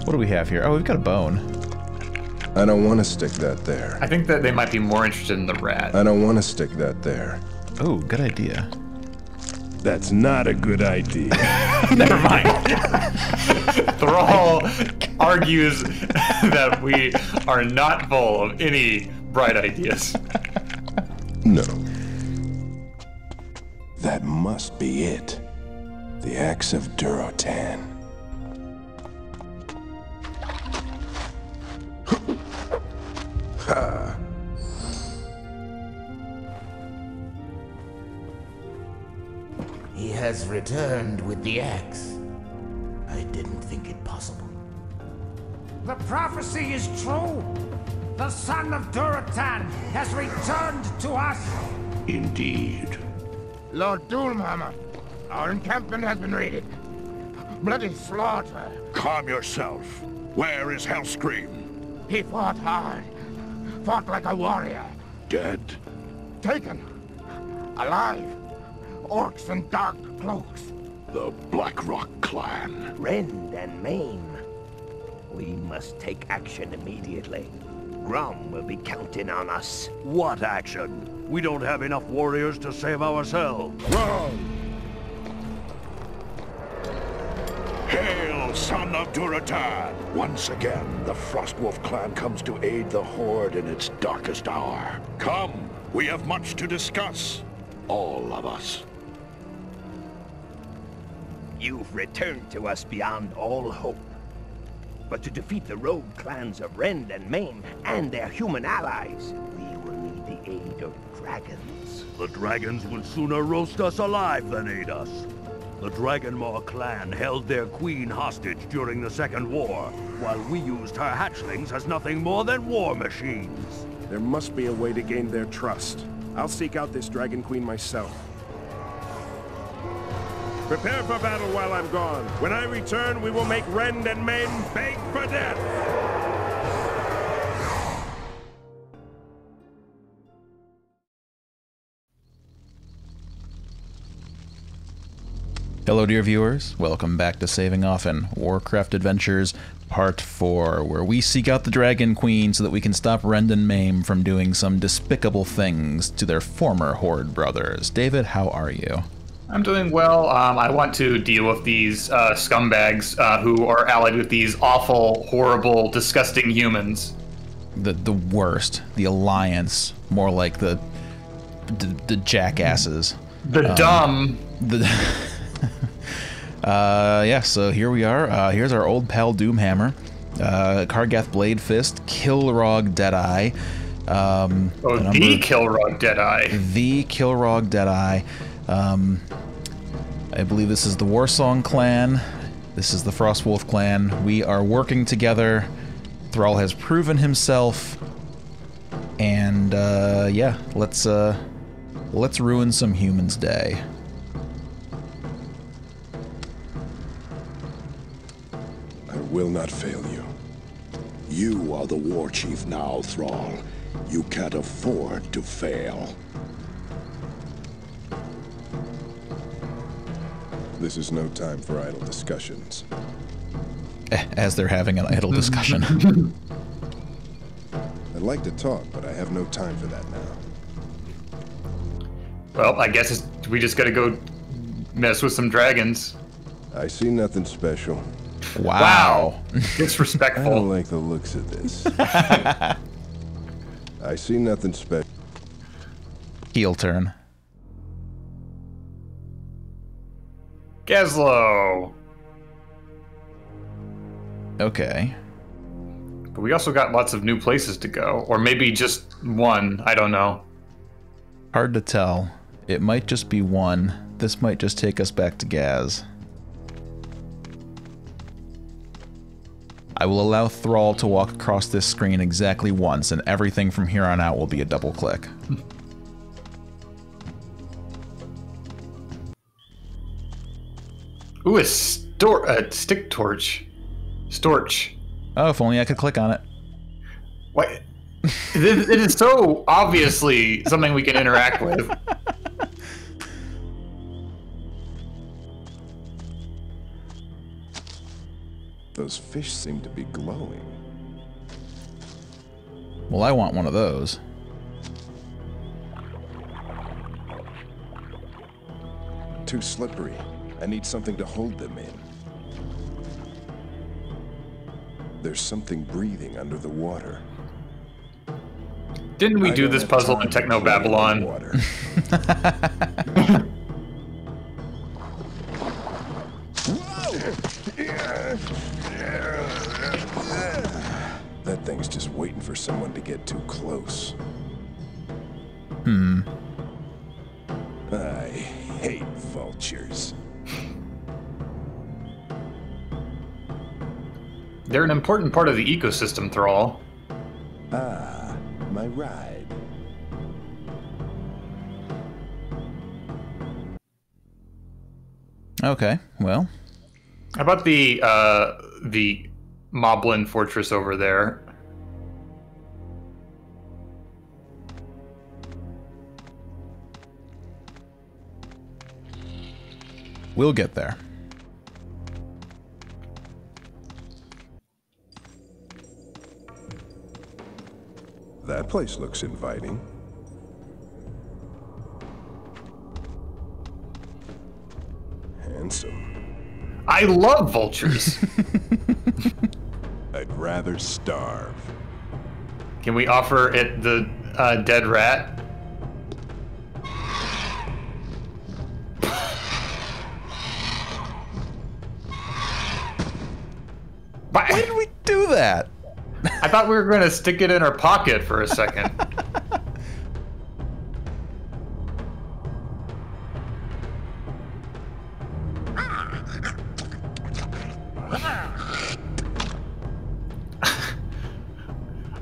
What do we have here? Oh, we've got a bone. I don't want to stick that there. I think that they might be more interested in the rat. I don't want to stick that there. Oh, good idea. That's not a good idea. Never mind. Thrall argues that we are not full of any bright ideas. No. That must be it. The axe of Durotan. Ha! He has returned with the axe. I didn't think it possible. The prophecy is true. The son of Durotan has returned to us. Indeed. Lord Doomhammer, our encampment has been raided. Bloody slaughter. Calm yourself. Where is Hellscream? He fought hard. Fought like a warrior. Dead? Taken. Alive. Orcs in dark cloaks. The Blackrock clan. Rend and Maim. We must take action immediately. Grom will be counting on us. What action? We don't have enough warriors to save ourselves. Wrong! Hail, son of Durotan! Once again, the Frostwolf clan comes to aid the Horde in its darkest hour. Come, we have much to discuss. All of us. You've returned to us beyond all hope. But to defeat the rogue clans of Rend and Maim and their human allies, we will need the aid of dragons. The dragons would sooner roast us alive than aid us. The Dragonmaw clan held their queen hostage during the Second War, while we used her hatchlings as nothing more than war machines. There must be a way to gain their trust. I'll seek out this Dragon Queen myself. Prepare for battle while I'm gone. When I return, we will make Rend and Maim beg for death! Hello, dear viewers. Welcome back to Saving Often, Warcraft Adventures Part 4, where we seek out the Dragon Queen so that we can stop Rend and Maim from doing some despicable things to their former Horde brothers. David, how are you? I'm doing well. I want to deal with these scumbags who are allied with these awful, horrible, disgusting humans. The worst. The Alliance. More like the jackasses. The dumb. Yeah, so here we are. Here's our old pal Doomhammer. Kargath Bladefist. Kilrog Deadeye. The Kilrog Deadeye. The Kilrog Deadeye. I believe this is the Warsong clan. This is the Frostwolf clan. We are working together. Thrall has proven himself. And, yeah, let's ruin some humans' day. I will not fail you. You are the war chief now, Thrall. You can't afford to fail. This is no time for idle discussions. As they're having an idle discussion. I'd like to talk, but I have no time for that now. Well, I guess we just gotta go mess with some dragons. I see nothing special. Wow. I Disrespectful. don't like the looks of this. I see nothing special. Heel turn. Gazlo. Okay. But we also got lots of new places to go. Or maybe just one. I don't know. Hard to tell. It might just be one. This might just take us back to Gaz. I will allow Thrall to walk across this screen exactly once, and everything from here on out will be a double click. Ooh, a stick torch. Storch. Oh, if only I could click on it. What? It is so obviously something we can interact with. Those fish seem to be glowing. Well, I want one of those. Too slippery. I need something to hold them in. There's something breathing under the water. Didn't we do this puzzle in Techno Babylon? That thing's just waiting for someone to get too close. I hate vultures. They're an important part of the ecosystem, Thrall. Ah, my ride. Okay, well. How about the Moblin Fortress over there? We'll get there. That place looks inviting. Handsome. I love vultures. I'd rather starve. Can we offer it the dead rat? Why did we do that? I thought we were going to stick it in our pocket for a second.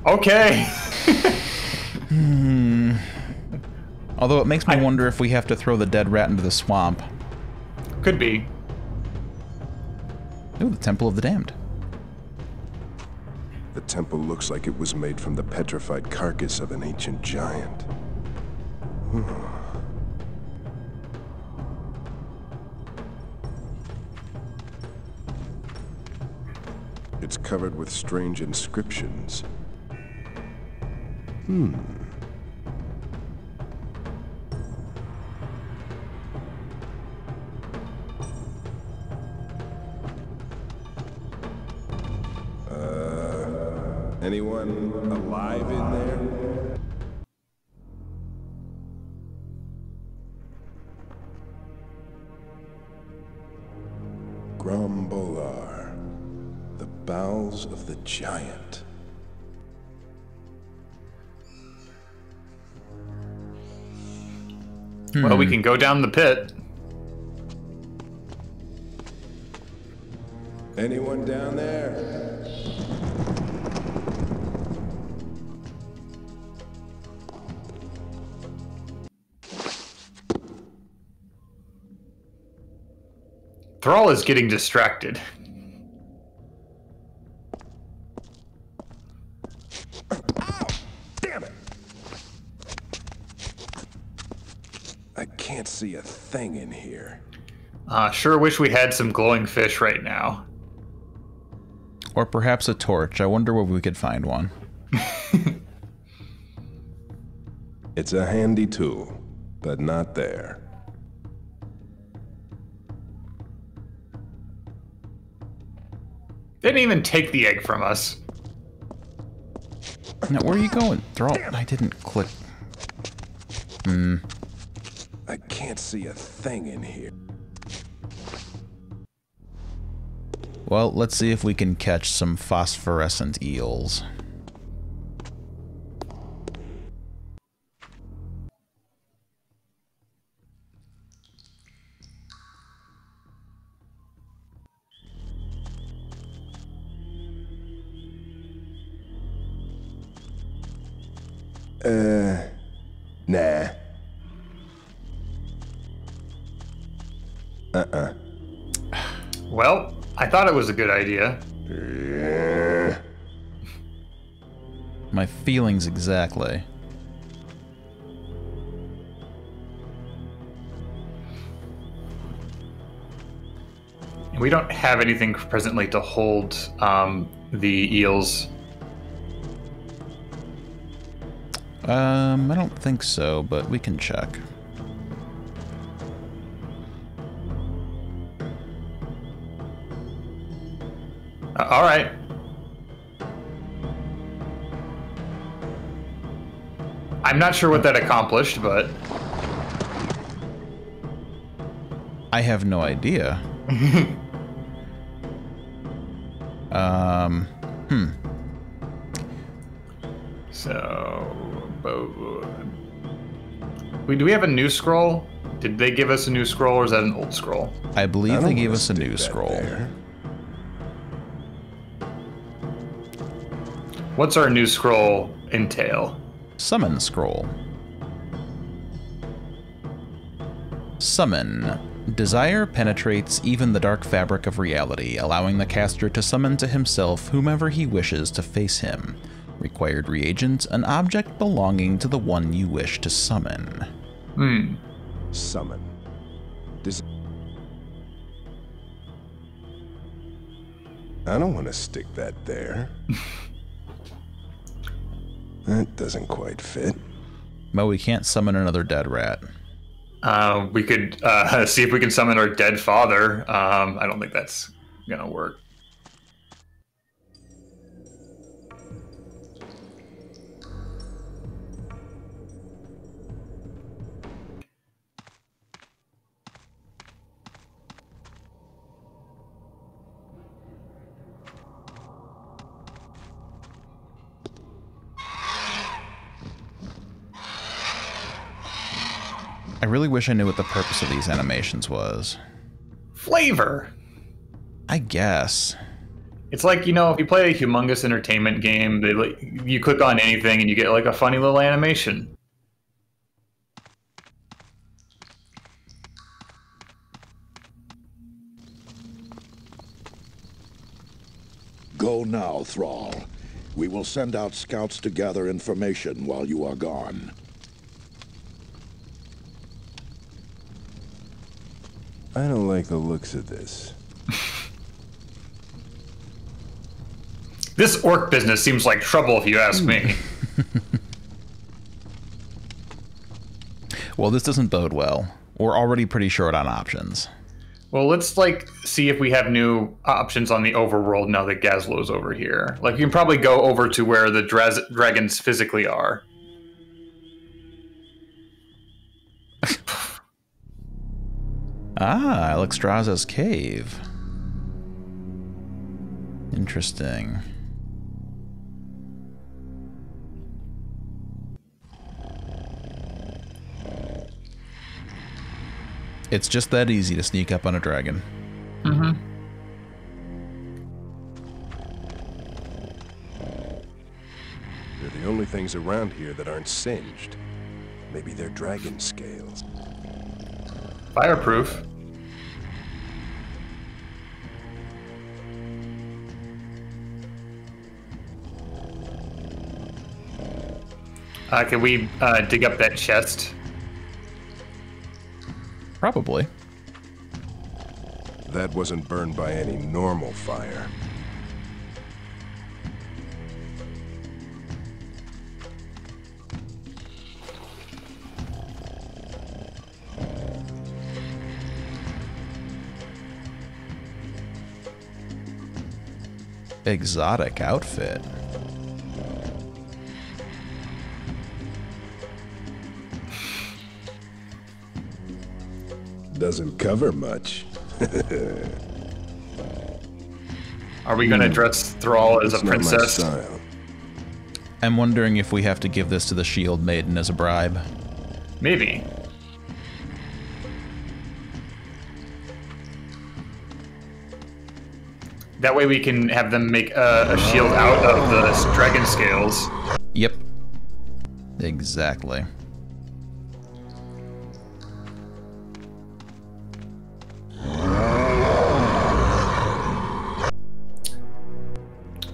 Okay. Although it makes me wonder if we have to throw the dead rat into the swamp. Could be. Ooh, the Temple of the Damned. The temple looks like it was made from the petrified carcass of an ancient giant. It's covered with strange inscriptions. Anyone alive in there? Grom the bowels of the giant. Well, we can go down the pit. Anyone down there? Thrall is getting distracted. Ow! Damn it! I can't see a thing in here. Sure wish we had some glowing fish right now. Or perhaps a torch. I wonder where we could find one. It's a handy tool, but not there. They didn't even take the egg from us. Now, where are you going? Thrall, I didn't click. I can't see a thing in here. Well, let's see if we can catch some phosphorescent eels. Nah. Well, I thought it was a good idea. My feelings exactly. We don't have anything presently to hold the eels. I don't think so, but we can check. All right. I'm not sure what that accomplished, but... I have no idea. So... do we have a new scroll? Did they give us a new scroll, or is that an old scroll? I believe they gave us a new scroll. What's our new scroll entail? Summon scroll. Summon. Desire penetrates even the dark fabric of reality, allowing the caster to summon to himself whomever he wishes to face him. Required reagent, an object belonging to the one you wish to summon. Summon. I don't want to stick that there. That doesn't quite fit. Well, we can't summon another dead rat. We could see if we can summon our dead father. I don't think that's gonna work. I really wish I knew what the purpose of these animations was. Flavor! I guess. It's like, you know, if you play a humongous entertainment game, you click on anything and you get like a funny little animation. Go now, Thrall. We will send out scouts to gather information while you are gone. I don't like the looks of this. This orc business seems like trouble if you ask me. Well, this doesn't bode well. We're already pretty short on options. Well, let's like see if we have new options on the overworld now that Gazlo's over here. Like, you can probably go over to where the dragons physically are. Ah, Alexstrasza's cave. Interesting. It's just that easy to sneak up on a dragon. Mm-hmm. They're the only things around here that aren't singed. Maybe they're dragon scales. Fireproof. Can we dig up that chest? Probably. That wasn't burned by any normal fire. Exotic outfit. Doesn't cover much. Are we going to dress Thrall as a princess? I'm wondering if we have to give this to the Shield Maiden as a bribe. Maybe. That way we can have them make a shield out of the dragon scales. Yep. Exactly.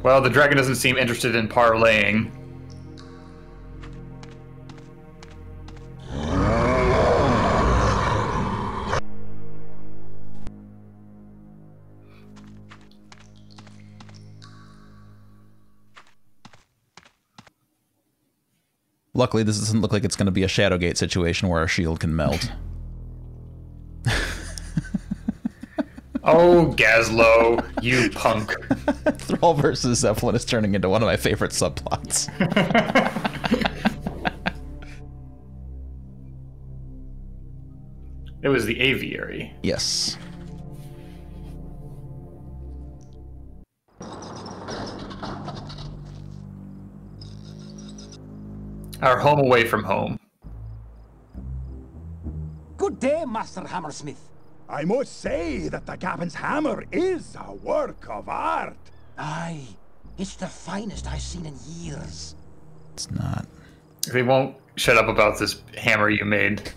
Well, the dragon doesn't seem interested in parlaying. Luckily, this doesn't look like it's going to be a Shadowgate situation where our shield can melt. Oh, Gazlo, you punk. Thrall versus Zeppelin is turning into one of my favorite subplots. It was the aviary. Yes. Our home away from home. Good day, Master Hammersmith. I must say that the Gavin's hammer is a work of art. Aye, it's the finest I've seen in years. It's not. They won't shut up about this hammer you made.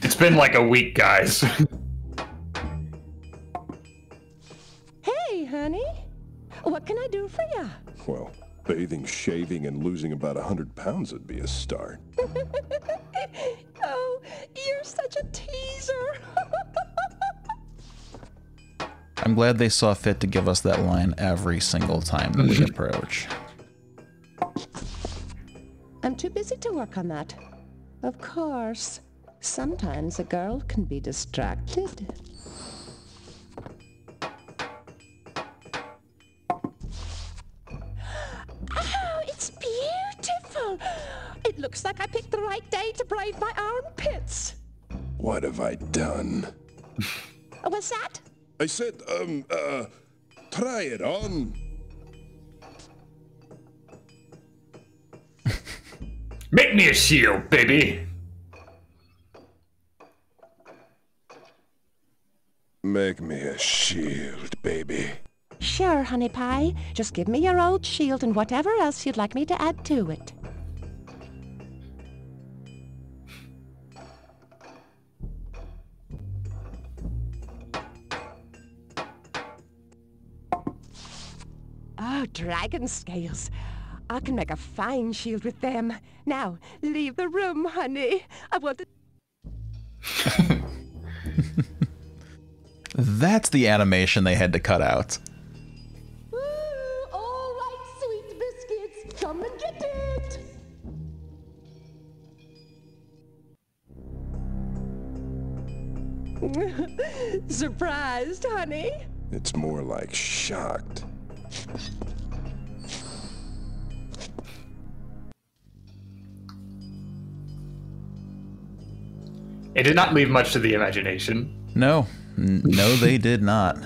It's been like a week, guys. Hey, honey. What can I do for you? Well, bathing, shaving, and losing about 100 pounds would be a start. Oh, you're such a teaser. I'm glad they saw fit to give us that line every single time that we approach. I'm too busy to work on that. Of course. Sometimes a girl can be distracted. Oh, it's beautiful. It looks like I picked the right day to braid my armpits. What have I done? What's that? I said, try it on. Make me a shield, baby. Make me a shield, baby. Sure, honey pie. Just give me your old shield and whatever else you'd like me to add to it. Oh, dragon scales. I can make a fine shield with them. Now, leave the room, honey. I want to... That's the animation they had to cut out. Woo! All right, sweet biscuits. Come and get it. Surprised, honey? It's more like shocked. It did not leave much to the imagination. No. No, they did not.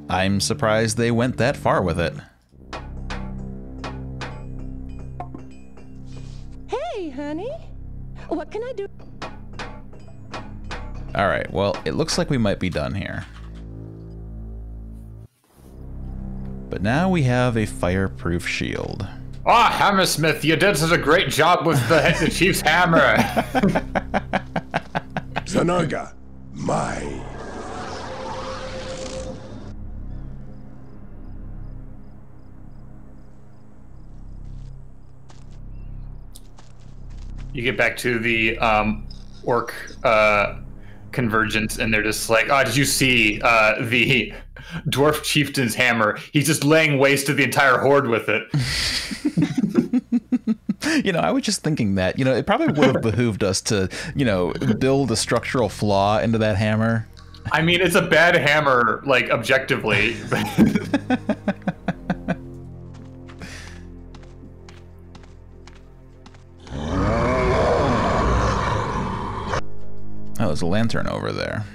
I'm surprised they went that far with it. Hey, honey. What can I do? Alright, well, it looks like we might be done here. But now we have a fireproof shield. Ah, Hammersmith, you did such a great job with the chief's hammer. Zanaga, my. You get back to the orc convergence, and they're just like, oh, did you see the dwarf chieftain's hammer? He's just laying waste to the entire horde with it. You know, I was just thinking that, you know, it probably would have behooved us to, you know, build a structural flaw into that hammer. I mean, it's a bad hammer, like, objectively. Oh, there's a lantern over there.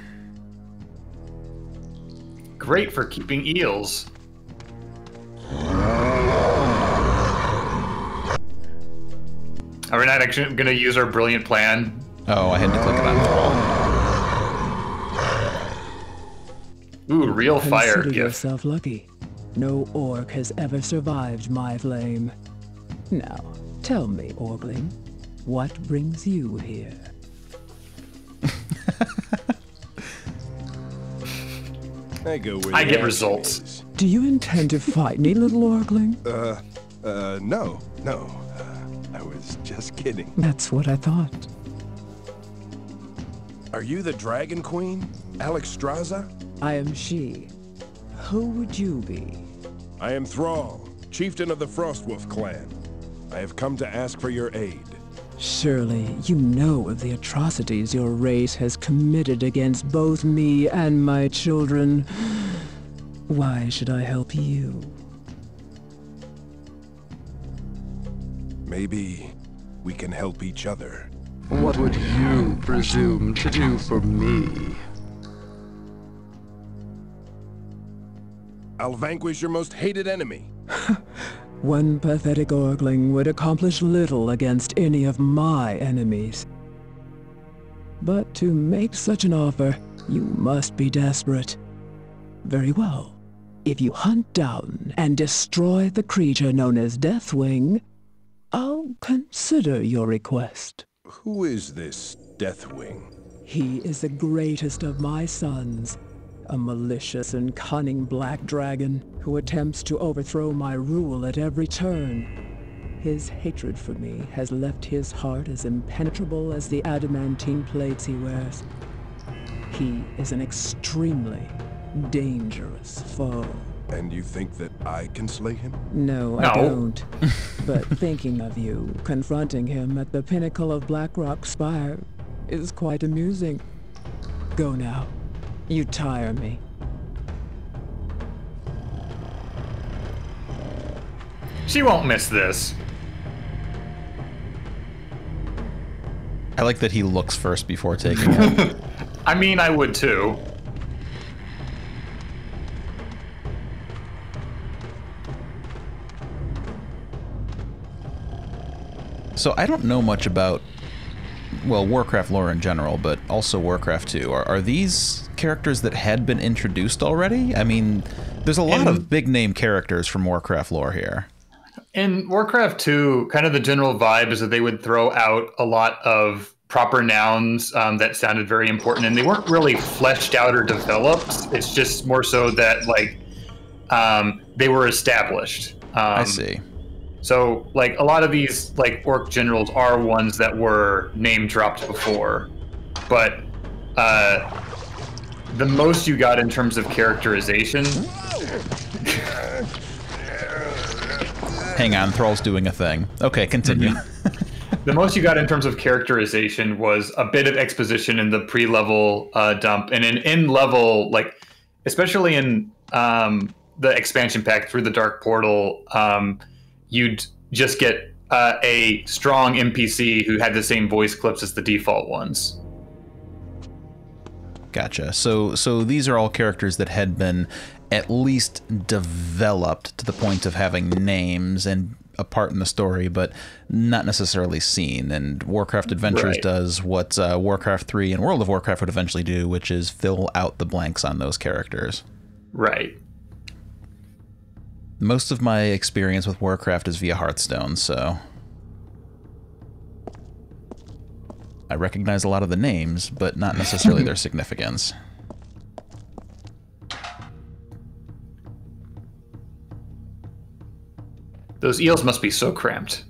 Great for keeping eels. Are we not actually going to use our brilliant plan? Oh, I had to click it on Thrall. Ooh, real fire Consider gift. yourself lucky. No orc has ever survived my flame. Now, tell me, Orgling, what brings you here? I go with I get results. Do you intend to fight me, little Orgling? No. I was just kidding. That's what I thought. Are you the Dragon Queen, Alexstrasza? I am she. Who would you be? I am Thrall, chieftain of the Frostwolf clan. I have come to ask for your aid. Surely you know of the atrocities your race has committed against both me and my children. Why should I help you? Maybe we can help each other. What would you presume to do for me? I'll vanquish your most hated enemy. One pathetic orcling would accomplish little against any of my enemies. But to make such an offer, you must be desperate. Very well. If you hunt down and destroy the creature known as Deathwing, I'll consider your request. Who is this Deathwing? He is the greatest of my sons, a malicious and cunning black dragon who attempts to overthrow my rule at every turn. His hatred for me has left his heart as impenetrable as the adamantine plates he wears. He is an extremely dangerous foe. And you think that I can slay him? No, I don't. But thinking of you confronting him at the pinnacle of Blackrock Spire is quite amusing. Go now. You tire me. She won't miss this. I like that he looks first before taking it. I mean, I would too. So I don't know much about, well, Warcraft lore in general, but also Warcraft 2. Are these characters that had been introduced already? I mean, there's a lot of big-name characters from Warcraft lore here. In Warcraft 2, kind of the general vibe is that they would throw out a lot of proper nouns that sounded very important, and they weren't really fleshed out or developed. It's just more so that, like, they were established. I see. So, like, a lot of these, like, orc generals are ones that were name-dropped before. But the most you got in terms of characterization... Hang on, Thrall's doing a thing. Okay, continue. The most you got in terms of characterization was a bit of exposition in the pre-level dump. And in level, like, especially in the expansion pack through the Dark Portal... you'd just get a strong NPC who had the same voice clips as the default ones. Gotcha. So these are all characters that had been at least developed to the point of having names and a part in the story, but not necessarily seen. And Warcraft Adventures does what Warcraft 3 and World of Warcraft would eventually do, which is fill out the blanks on those characters. Right. Most of my experience with Warcraft is via Hearthstone, so I recognize a lot of the names, but not necessarily their significance. Those eels must be so cramped.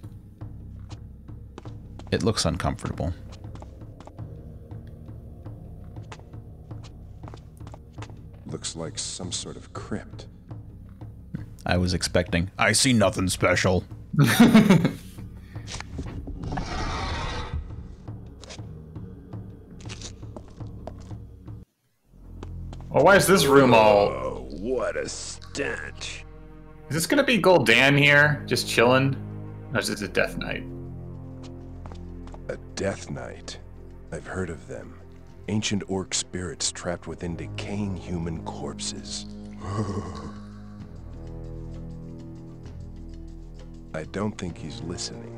It looks uncomfortable. Looks like some sort of crypt. I was expecting, I see nothing special. Well, why is this room all... Oh, what a stench. Is this gonna be Gul'dan here, just chilling? Or is this a Death Knight? A Death Knight. I've heard of them. Ancient orc spirits trapped within decaying human corpses. I don't think he's listening.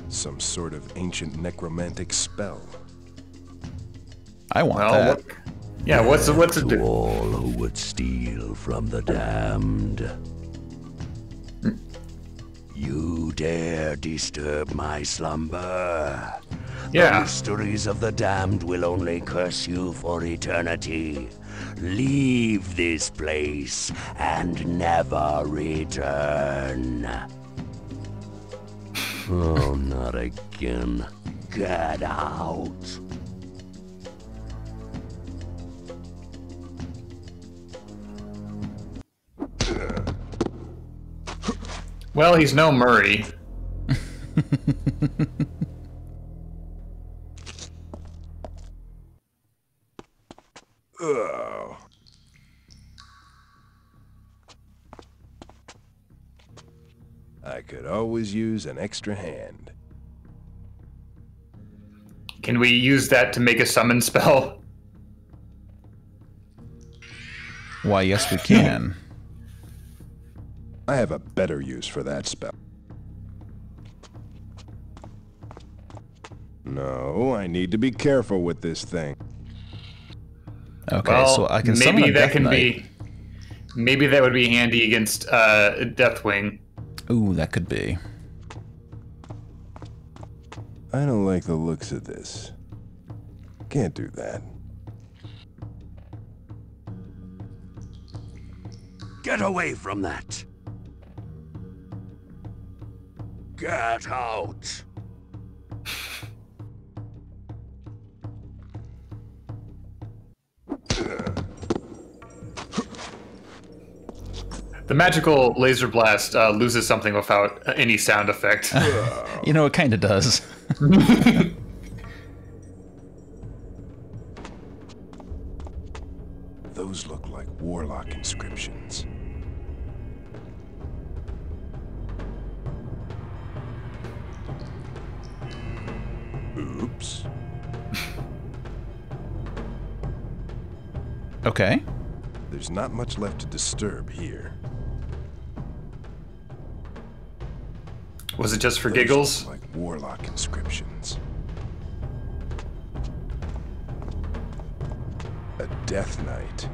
Some sort of ancient necromantic spell. I want that. Yeah, what's it do? All who would steal from the damned. You dare disturb my slumber. Yeah. The mysteries of the damned will only curse you for eternity. Leave this place and never return. Oh, not again. Get out. Well, he's no Murray. Oh. I could always use an extra hand. Can we use that to make a summon spell? Why, yes, we can. I have a better use for that spell. No, I need to be careful with this thing. Okay, well, so I can summon a Death Knight. Maybe that would be handy against Deathwing. Ooh, that could be. I don't like the looks of this. Can't do that. Get away from that! Get out! The magical laser blast loses something without any sound effect. You know, it kind of does. Those look like warlock inscriptions. Oops. Okay. There's not much left to disturb here. Was it just for Those giggles? look like warlock inscriptions. A Death Knight.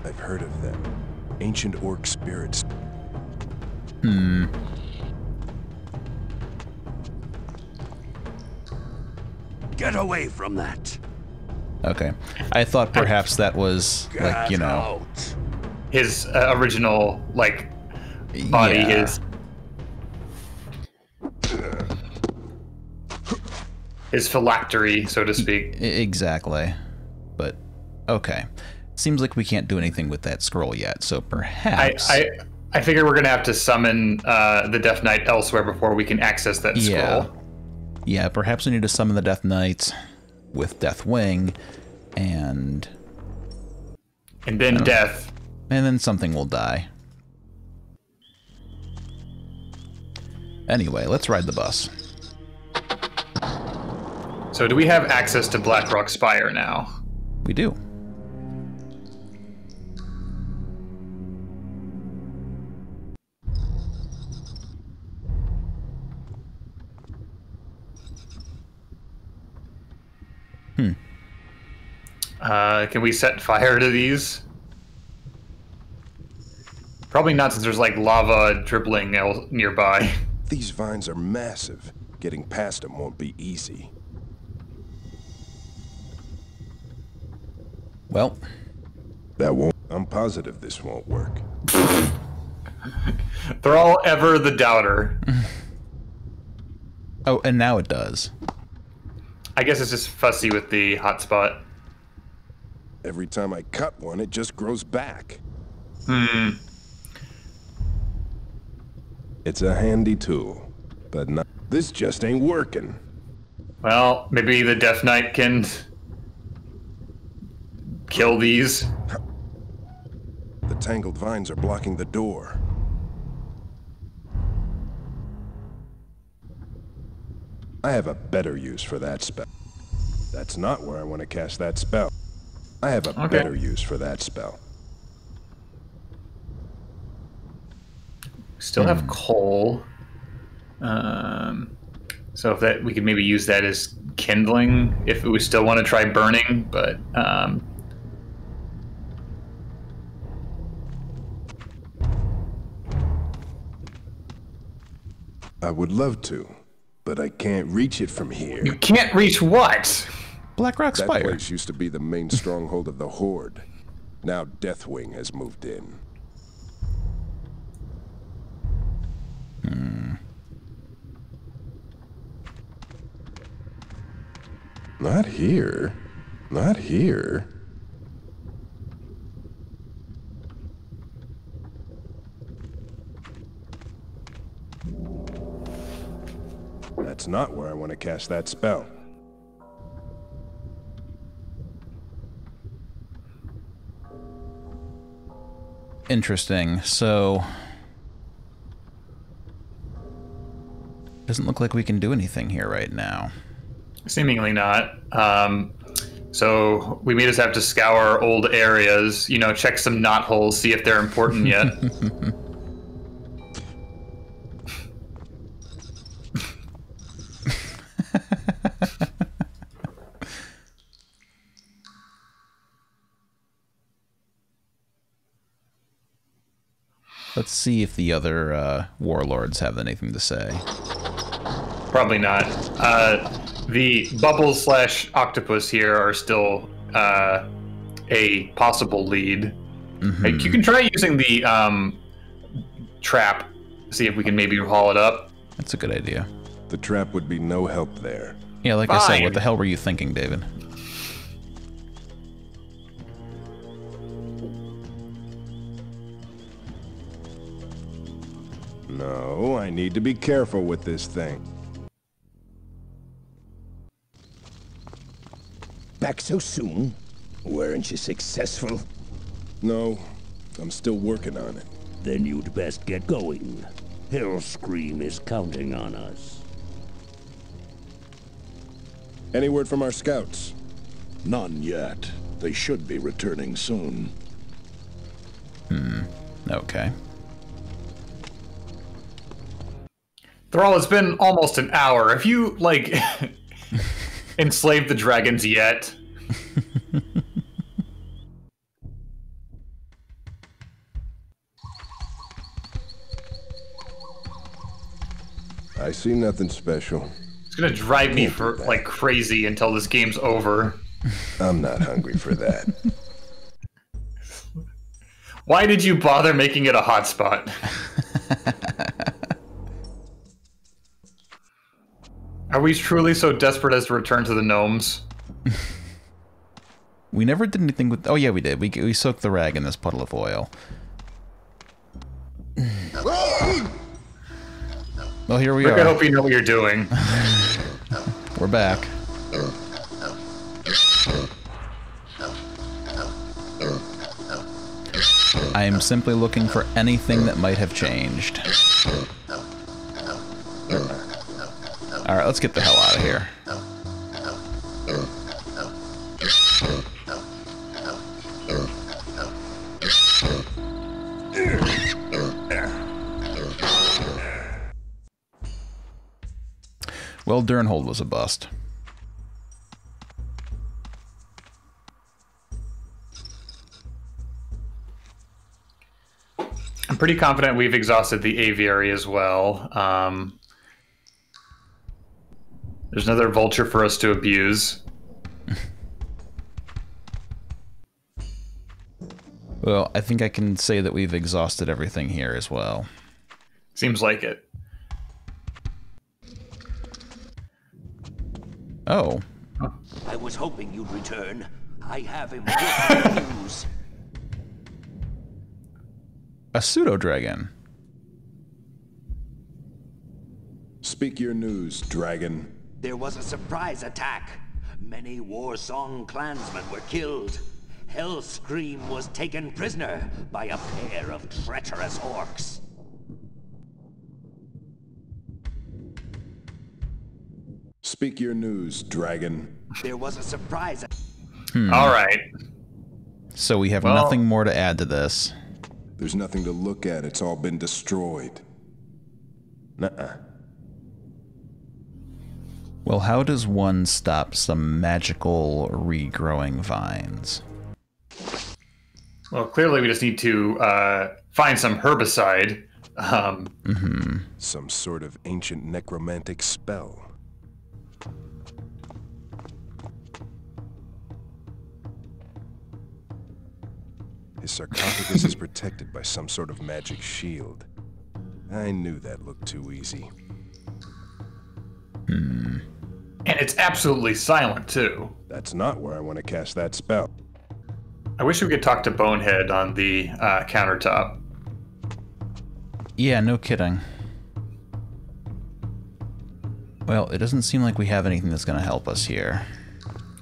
I've heard of them. Ancient orc spirits. Get away from that! Okay. I thought perhaps that was, like, you know... His original, like, body, Yeah. his phylactery, so to speak. Exactly. But, okay. Seems like we can't do anything with that scroll yet, so perhaps... I figure we're going to have to summon the Death Knight elsewhere before we can access that scroll. Yeah, perhaps we need to summon the Death Knight with Deathwing, and then death. And then something will die. Anyway, let's ride the bus. So do we have access to Blackrock Spire now? We do. Can we set fire to these? Probably not, since there's like lava dribbling nearby. These vines are massive. Getting past them won't be easy. Well, that won't. I'm positive this won't work. Thrall ever the doubter. Oh, and now it does. I guess it's just fussy with the hotspot. Every time I cut one, it just grows back. It's a handy tool, but not. This just ain't working. Well, maybe the Death Knight can kill these. The tangled vines are blocking the door. I have a better use for that spell. That's not where I want to cast that spell. I have a better use for that spell. Still have coal. So if that, we could maybe use that as kindling if we still want to try burning, but I would love to, but I can't reach it from here. You can't reach what? Blackrock Spire. That place used to be the main stronghold of the Horde. Now Deathwing has moved in. Not here. Not here. That's not where I want to cast that spell. Interesting. So... doesn't look like we can do anything here right now. Seemingly not. So we may just have to scour old areas, you know, check some knotholes, see if they're important yet. Let's see if the other warlords have anything to say. Probably not. The bubbles / octopus here are still a possible lead. Mm-hmm. Like, you can try using the trap, see if we can maybe haul it up. That's a good idea. The trap would be no help there. Yeah, like I said, what the hell were you thinking, David? No, I need to be careful with this thing. Back so soon? Weren't you successful? No, I'm still working on it. Then you'd best get going. Hellscream is counting on us. Any word from our scouts? None yet. They should be returning soon. Okay. Thrall, it's been almost an hour. Have you, like, enslaved the dragons yet? I see nothing special. It's gonna drive me like crazy until this game's over. I'm not hungry for that. Why did you bother making it a hotspot? Are we truly so desperate as to return to the gnomes? We never did anything with... oh yeah, we did. We soaked the rag in this puddle of oil. Well, here we Rick, are. I hope you know what you're doing. We're back. I am simply looking for anything that might have changed. Alright, let's get the hell out of here. Well, Durnhold was a bust. I'm pretty confident we've exhausted the aviary as well. There's another vulture for us to abuse. Well, I think I can say that we've exhausted everything here as well. Seems like it. Oh. I was hoping you'd return. I have important news. A pseudo-dragon. Speak your news, dragon. There was a surprise attack. Many Warsong clansmen were killed. Hellscream was taken prisoner by a pair of treacherous orcs. Speak your news, dragon. There was a surprise. All right. So we have nothing more to add to this. There's nothing to look at. It's all been destroyed. Nuh-uh. Well, how does one stop some magical regrowing vines? Well, clearly we just need to find some herbicide. Some sort of ancient necromantic spell. His sarcophagus is protected by some sort of magic shield. I knew that looked too easy. And it's absolutely silent, too. That's not where I want to cast that spell. I wish we could talk to Bonehead on the countertop. Yeah, no kidding. Well, it doesn't seem like we have anything that's going to help us here.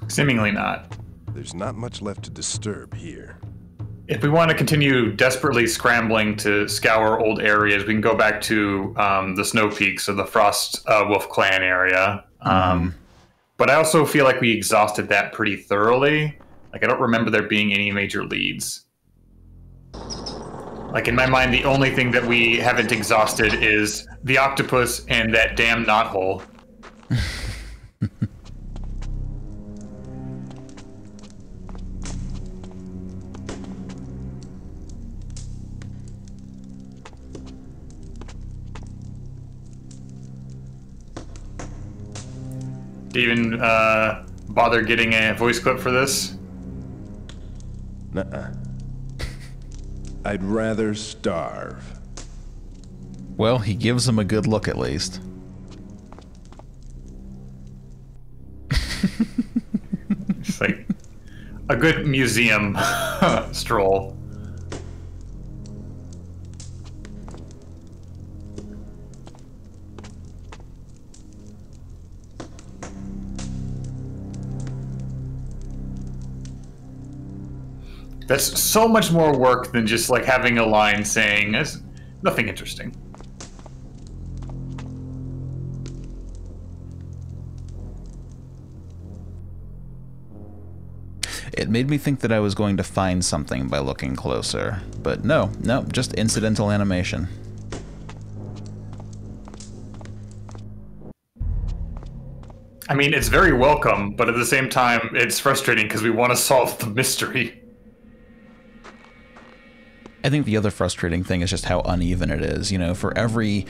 Seemingly not. There's not much left to disturb here. If we want to continue desperately scrambling to scour old areas, we can go back to the Snow Peaks or the Frost Wolf Clan area. But I also feel like we exhausted that pretty thoroughly. Like, I don't remember there being any major leads. Like, in my mind, the only thing that we haven't exhausted is the octopus and that damn knothole. Do you even bother getting a voice clip for this? Nuh-uh. I'd rather starve. Well, he gives him a good look at least. It's like a good museum stroll. That's so much more work than just like having a line saying there's nothing interesting. It made me think that I was going to find something by looking closer, but no, just incidental animation. I mean, it's very welcome, but at the same time, it's frustrating because we want to solve the mystery. I think the other frustrating thing is just how uneven it is. You know, for every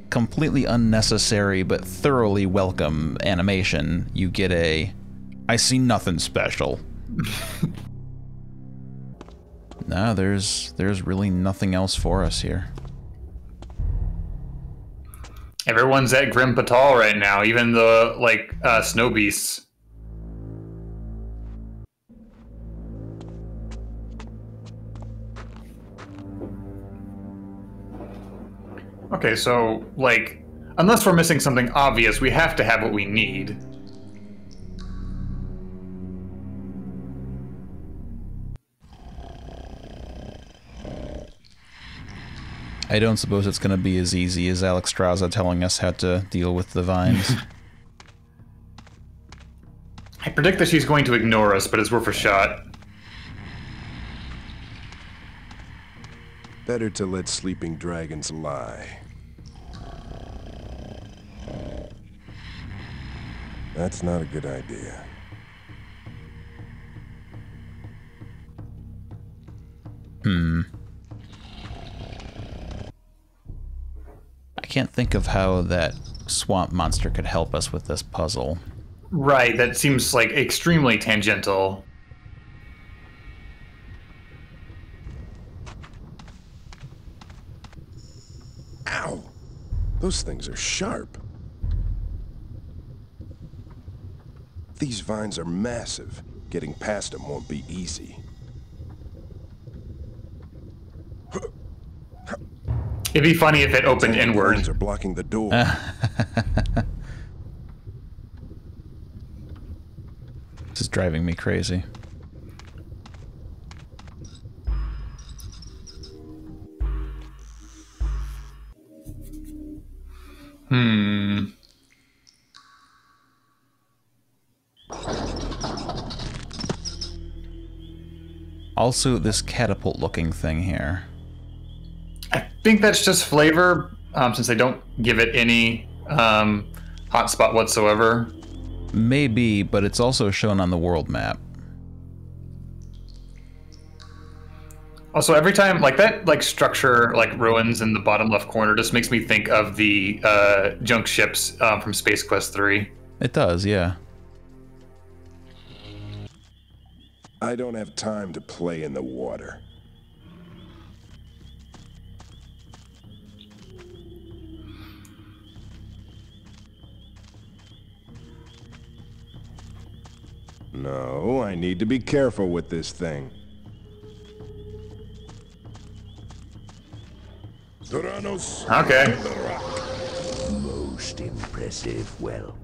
completely unnecessary but thoroughly welcome animation, you get a, I see nothing special. No, there's really nothing else for us here. Everyone's at Grim Patal right now, even the, like, snow beasts. Okay, so, like, unless we're missing something obvious, we have to have what we need. I don't suppose it's going to be as easy as Alex Straza telling us how to deal with the vines. I predict that she's going to ignore us, but it's worth a shot. Better to let sleeping dragons lie. That's not a good idea. I can't think of how that swamp monster could help us with this puzzle. Right, that seems like extremely tangential. Ow! Those things are sharp. These vines are massive. Getting past them won't be easy. It'd be funny if it opened inward. Vines are blocking the door. This is driving me crazy. Also, this catapult-looking thing here. I think that's just flavor, since they don't give it any hotspot whatsoever. Maybe, but it's also shown on the world map. Also, every time, like, that, like, structure, like, ruins in the bottom left corner just makes me think of the junk ships from Space Quest 3. It does, yeah. I don't have time to play in the water. No, I need to be careful with this thing. Tyrannos Okay. in the rock. Most most impressive. Well,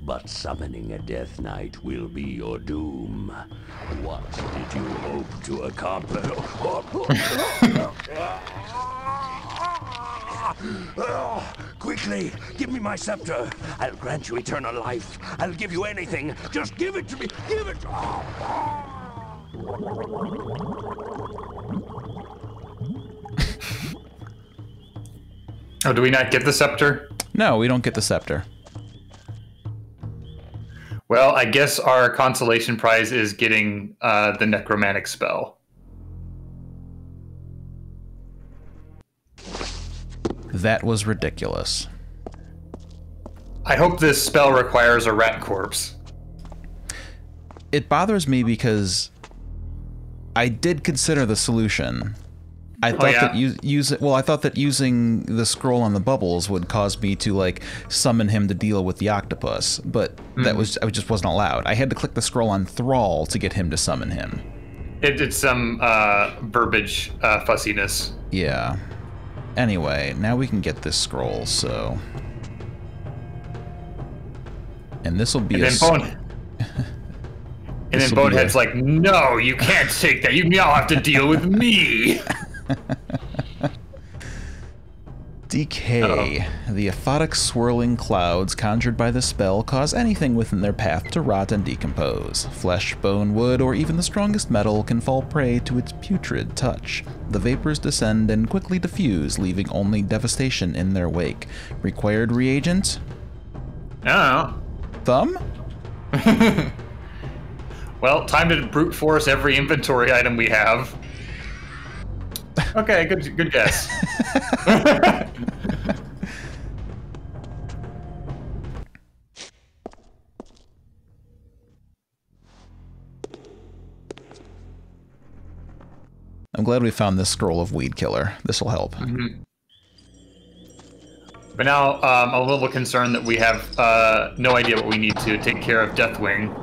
but summoning a Death Knight will be your doom. What did you hope to accomplish? Quickly, give me my scepter. I'll grant you eternal life. I'll give you anything. Just give it to me. Give it. Oh, do we not get the scepter? No, we don't get the scepter. Well, I guess our consolation prize is getting the necromantic spell. That was ridiculous. I hope this spell requires a rat corpse. It bothers me because I did consider the solution. I thought that I thought that using the scroll on the bubbles would cause me to like summon him to deal with the octopus, but that I just wasn't allowed. I had to click the scroll on Thrall to get him to summon him. It's some verbiage fussiness. Yeah. Anyway, now we can get this scroll, so... And this will be And then Bonehead's like, no, you can't take that. You now have to deal with me. Decay. The aphotic swirling clouds conjured by the spell cause anything within their path to rot and decompose. Flesh, bone, wood, or even the strongest metal can fall prey to its putrid touch. The vapors descend and quickly diffuse, leaving only devastation in their wake. Required reagent? Oh. Thumb? Well, time to brute force every inventory item we have. Okay, good guess. I'm glad we found this scroll of weed killer. This will help. Mm-hmm. But now I'm a little concerned that we have no idea what we need to take care of Deathwing.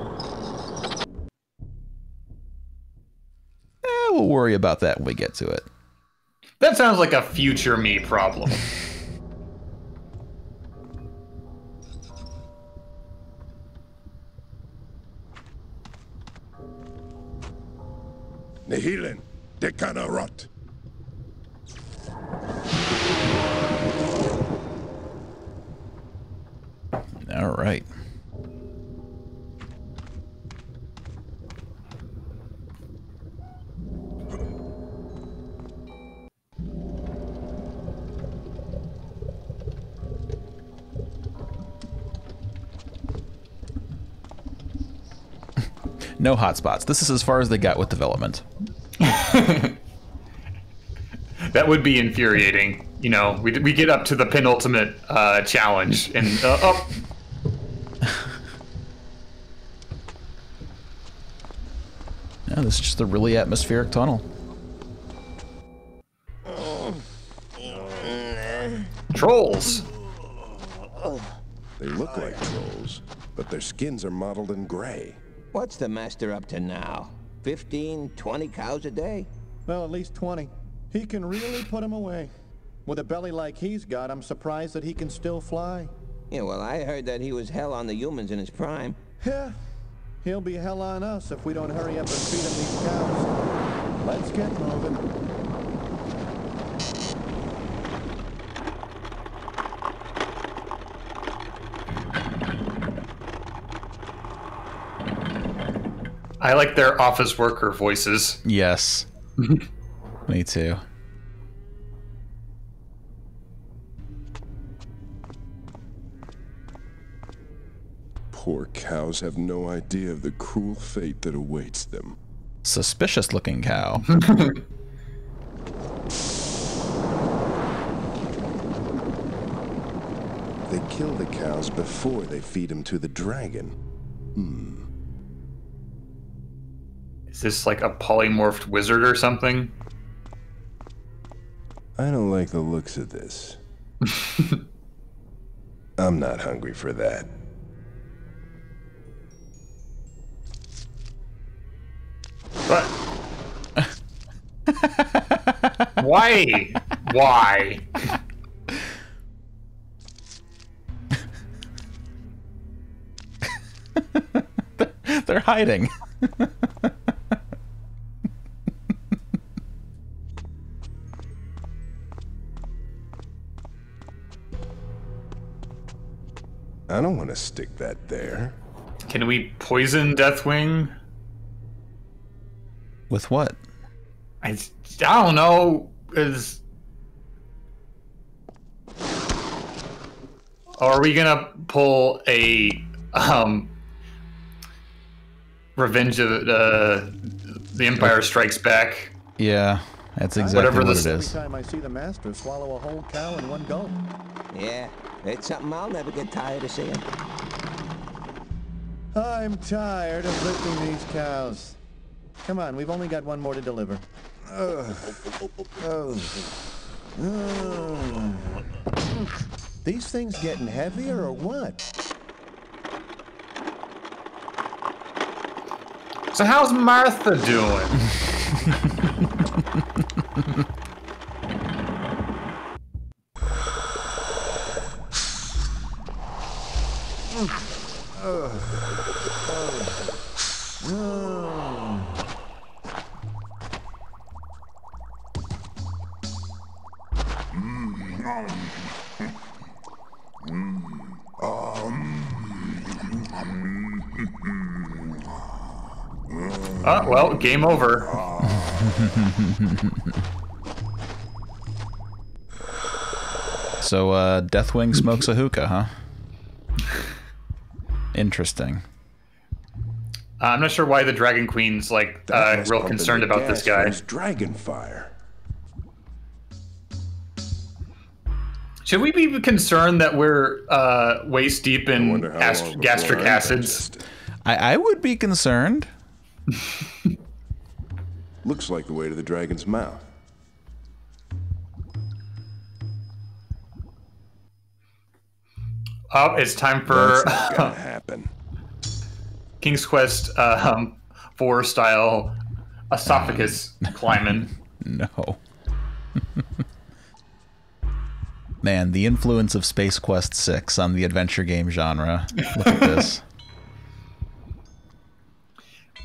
We'll worry about that when we get to it. That sounds like a future me problem. Nihilin, Dekana Rot. All right. No hotspots. This is as far as they got with development. That would be infuriating. You know, we get up to the penultimate challenge and oh. Yeah, this is just a really atmospheric tunnel. Trolls. They look like trolls, but their skins are mottled in gray. What's the master up to now? 15, 20 cows a day? Well, at least 20. He can really put them away. With a belly like he's got, I'm surprised that he can still fly. Yeah, well, I heard that he was hell on the humans in his prime. Yeah, he'll be hell on us if we don't hurry up and feed him these cows. Let's get moving. I like their office worker voices. Yes. Me too. Poor cows have no idea of the cruel fate that awaits them. Suspicious looking cow. They kill the cows before they feed them to the dragon. Is this like a polymorphed wizard or something? I don't like the looks of this. I'm not hungry for that. But why? Why? They're hiding. I don't want to stick that there. Can we poison Deathwing? With what? I don't know. Are we gonna pull a Revenge of the Empire Strikes Back? Yeah, that's exactly what it is. Every time I see the master swallow a whole cow in one gulp. Yeah, it's something I'll never get tired of seeing. I'm tired of lifting these cows. Come on, we've only got one more to deliver. These things getting heavier or what? So how's Martha doing? Well, game over. So, Deathwing smokes a hookah, huh? Interesting. I'm not sure why the Dragon Queen's like real concerned about this guy. Dragon fire. Should we be concerned that we're waist deep in gastric acids? I would be concerned. Looks like the way to the dragon's mouth. Oh, it's time for That's not gonna happen. King's Quest 4 style esophagus climbing. No. Man, the influence of Space Quest 6 on the adventure game genre. Look at this.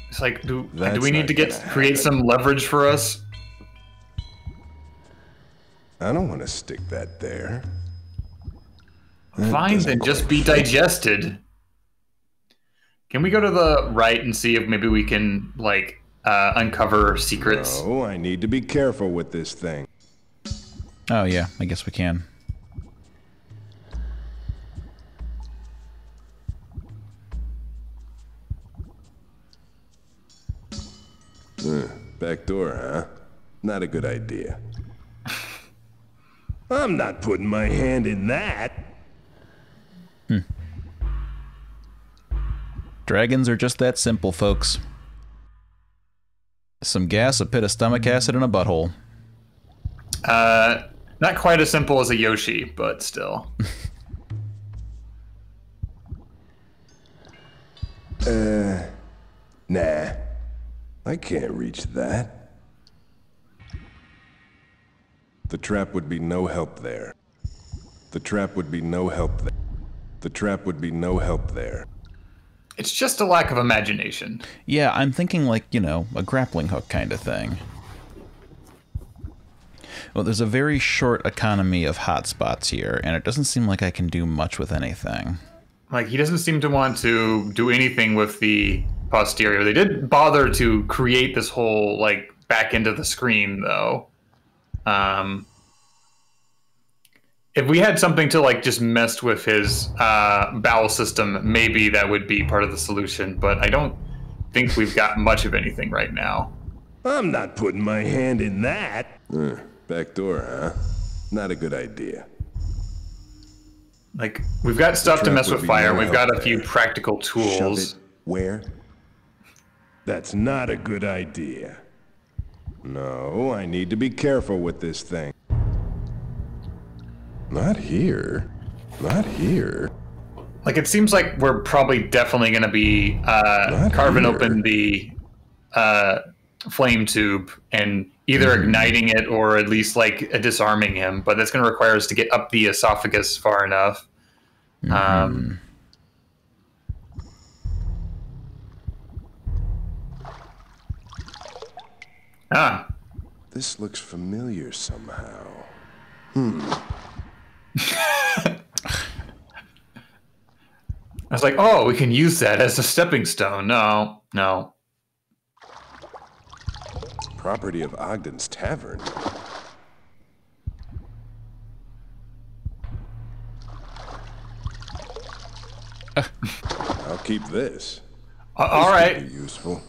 It's like, do we need to create some leverage for us? I don't want to stick that there. Fine, then just be digested. Can we go to the right and see if maybe we can, like, uncover secrets? Oh, I need to be careful with this thing. Oh, yeah, I guess we can. Back door, huh? Not a good idea. I'm not putting my hand in that. Dragons are just that simple, folks. Some gas, a pit of stomach acid, and a butthole. Not quite as simple as a Yoshi, but still. Nah. I can't reach that. The trap would be no help there. The trap would be no help there. The trap would be no help there. It's just a lack of imagination. Yeah, I'm thinking like, you know, a grappling hook kind of thing. Well, there's a very short economy of hotspots here, and it doesn't seem like I can do much with anything. Like, he doesn't seem to want to do anything with the posterior. They did bother to create this whole, like, back end of the screen, though. If we had something to, like, just mess with his bowel system, maybe that would be part of the solution, but I don't think we've got much of anything right now. I'm not putting my hand in that. Back door, huh? Not a good idea. Like, we've got stuff to mess with fire. We've got a few practical tools. Shove it where? That's not a good idea. No, I need to be careful with this thing. Not here. Not here. Like, it seems like we're probably definitely going to be carving open the flame tube and either igniting it or at least, like, disarming him. But that's going to require us to get up the esophagus far enough. Ah. This looks familiar somehow. I was like, oh, we can use that as a stepping stone. No, no. Property of Ogden's Tavern. I'll keep this. All right. This could be useful.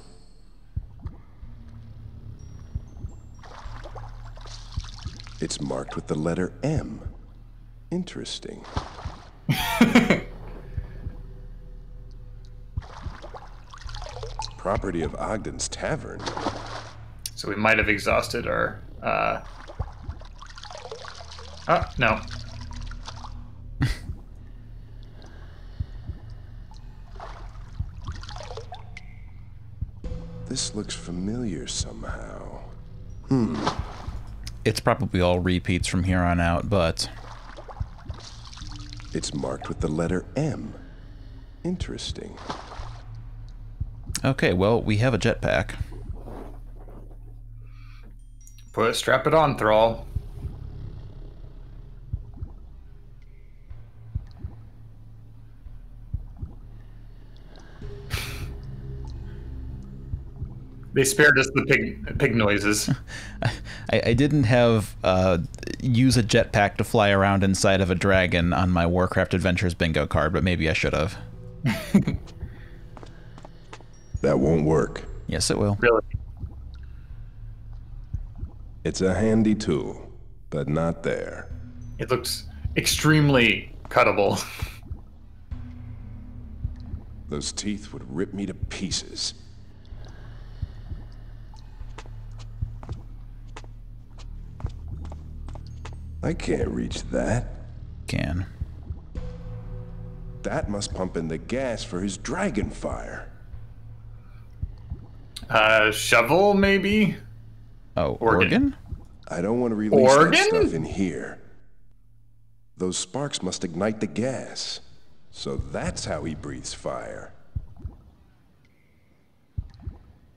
It's marked with the letter M. Interesting. Property of Ogden's Tavern. So we might have exhausted our... Oh, no. This looks familiar somehow. It's probably all repeats from here on out, but... It's marked with the letter M. Interesting. Okay, well, we have a jetpack. Strap it on, Thrall. They spared us the pig noises. I didn't have use a jetpack to fly around inside of a dragon on my Warcraft Adventures bingo card, but maybe I should have. That won't work. Yes, it will. Really? It's a handy tool, but not there. It looks extremely cuttable. Those teeth would rip me to pieces. I can't reach that. Can. That must pump in the gas for his dragon fire. Shovel, maybe? Oh, organ? I don't want to release that stuff in here. Those sparks must ignite the gas. So that's how he breathes fire.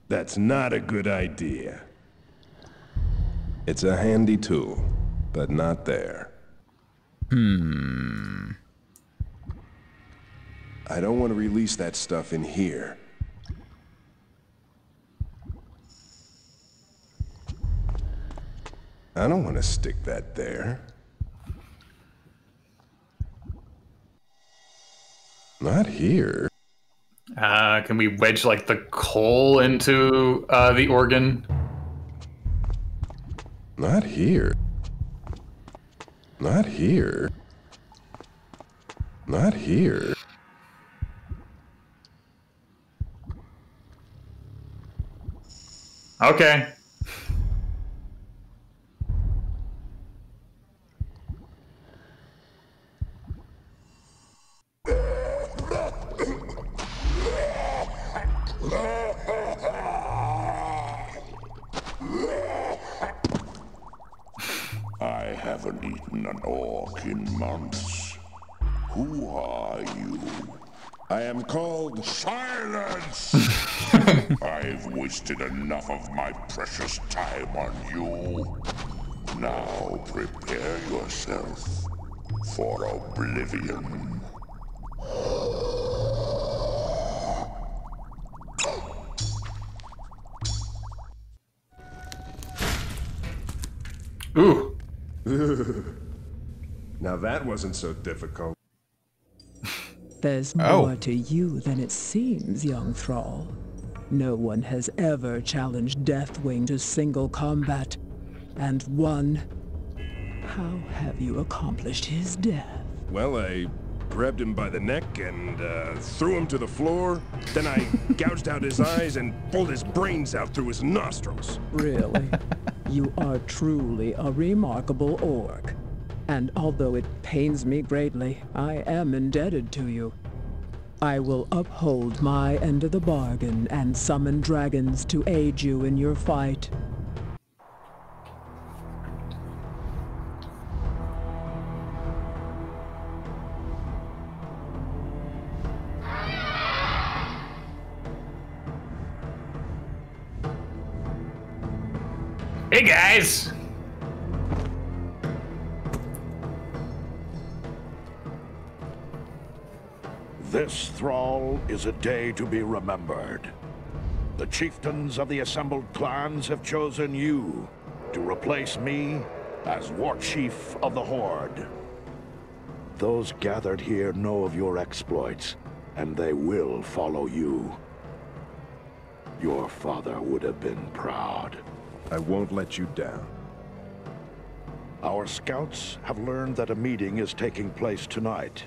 That's not a good idea. It's a handy tool, but not there. I don't want to release that stuff in here. I don't want to stick that there. Not here. Can we wedge, like, the coal into the organ? Not here. Not here. Not here. Okay. I haven't eaten an orc in months. Who are you? I am called... Silence! I've wasted enough of my precious time on you. Now prepare yourself for oblivion. Ooh. Now that wasn't so difficult. There's more to you than it seems, young Thrall. No one has ever challenged Deathwing to single combat, and won. How have you accomplished his death? Well, I grabbed him by the neck and threw him to the floor. Then I gouged out his eyes and pulled his brains out through his nostrils. Really? You are truly a remarkable orc. And although it pains me greatly, I am indebted to you. I will uphold my end of the bargain and summon dragons to aid you in your fight. Hey guys! This, Thrall, is a day to be remembered. The chieftains of the assembled clans have chosen you to replace me as War Chief of the Horde. Those gathered here know of your exploits, and they will follow you. Your father would have been proud. I won't let you down. Our scouts have learned that a meeting is taking place tonight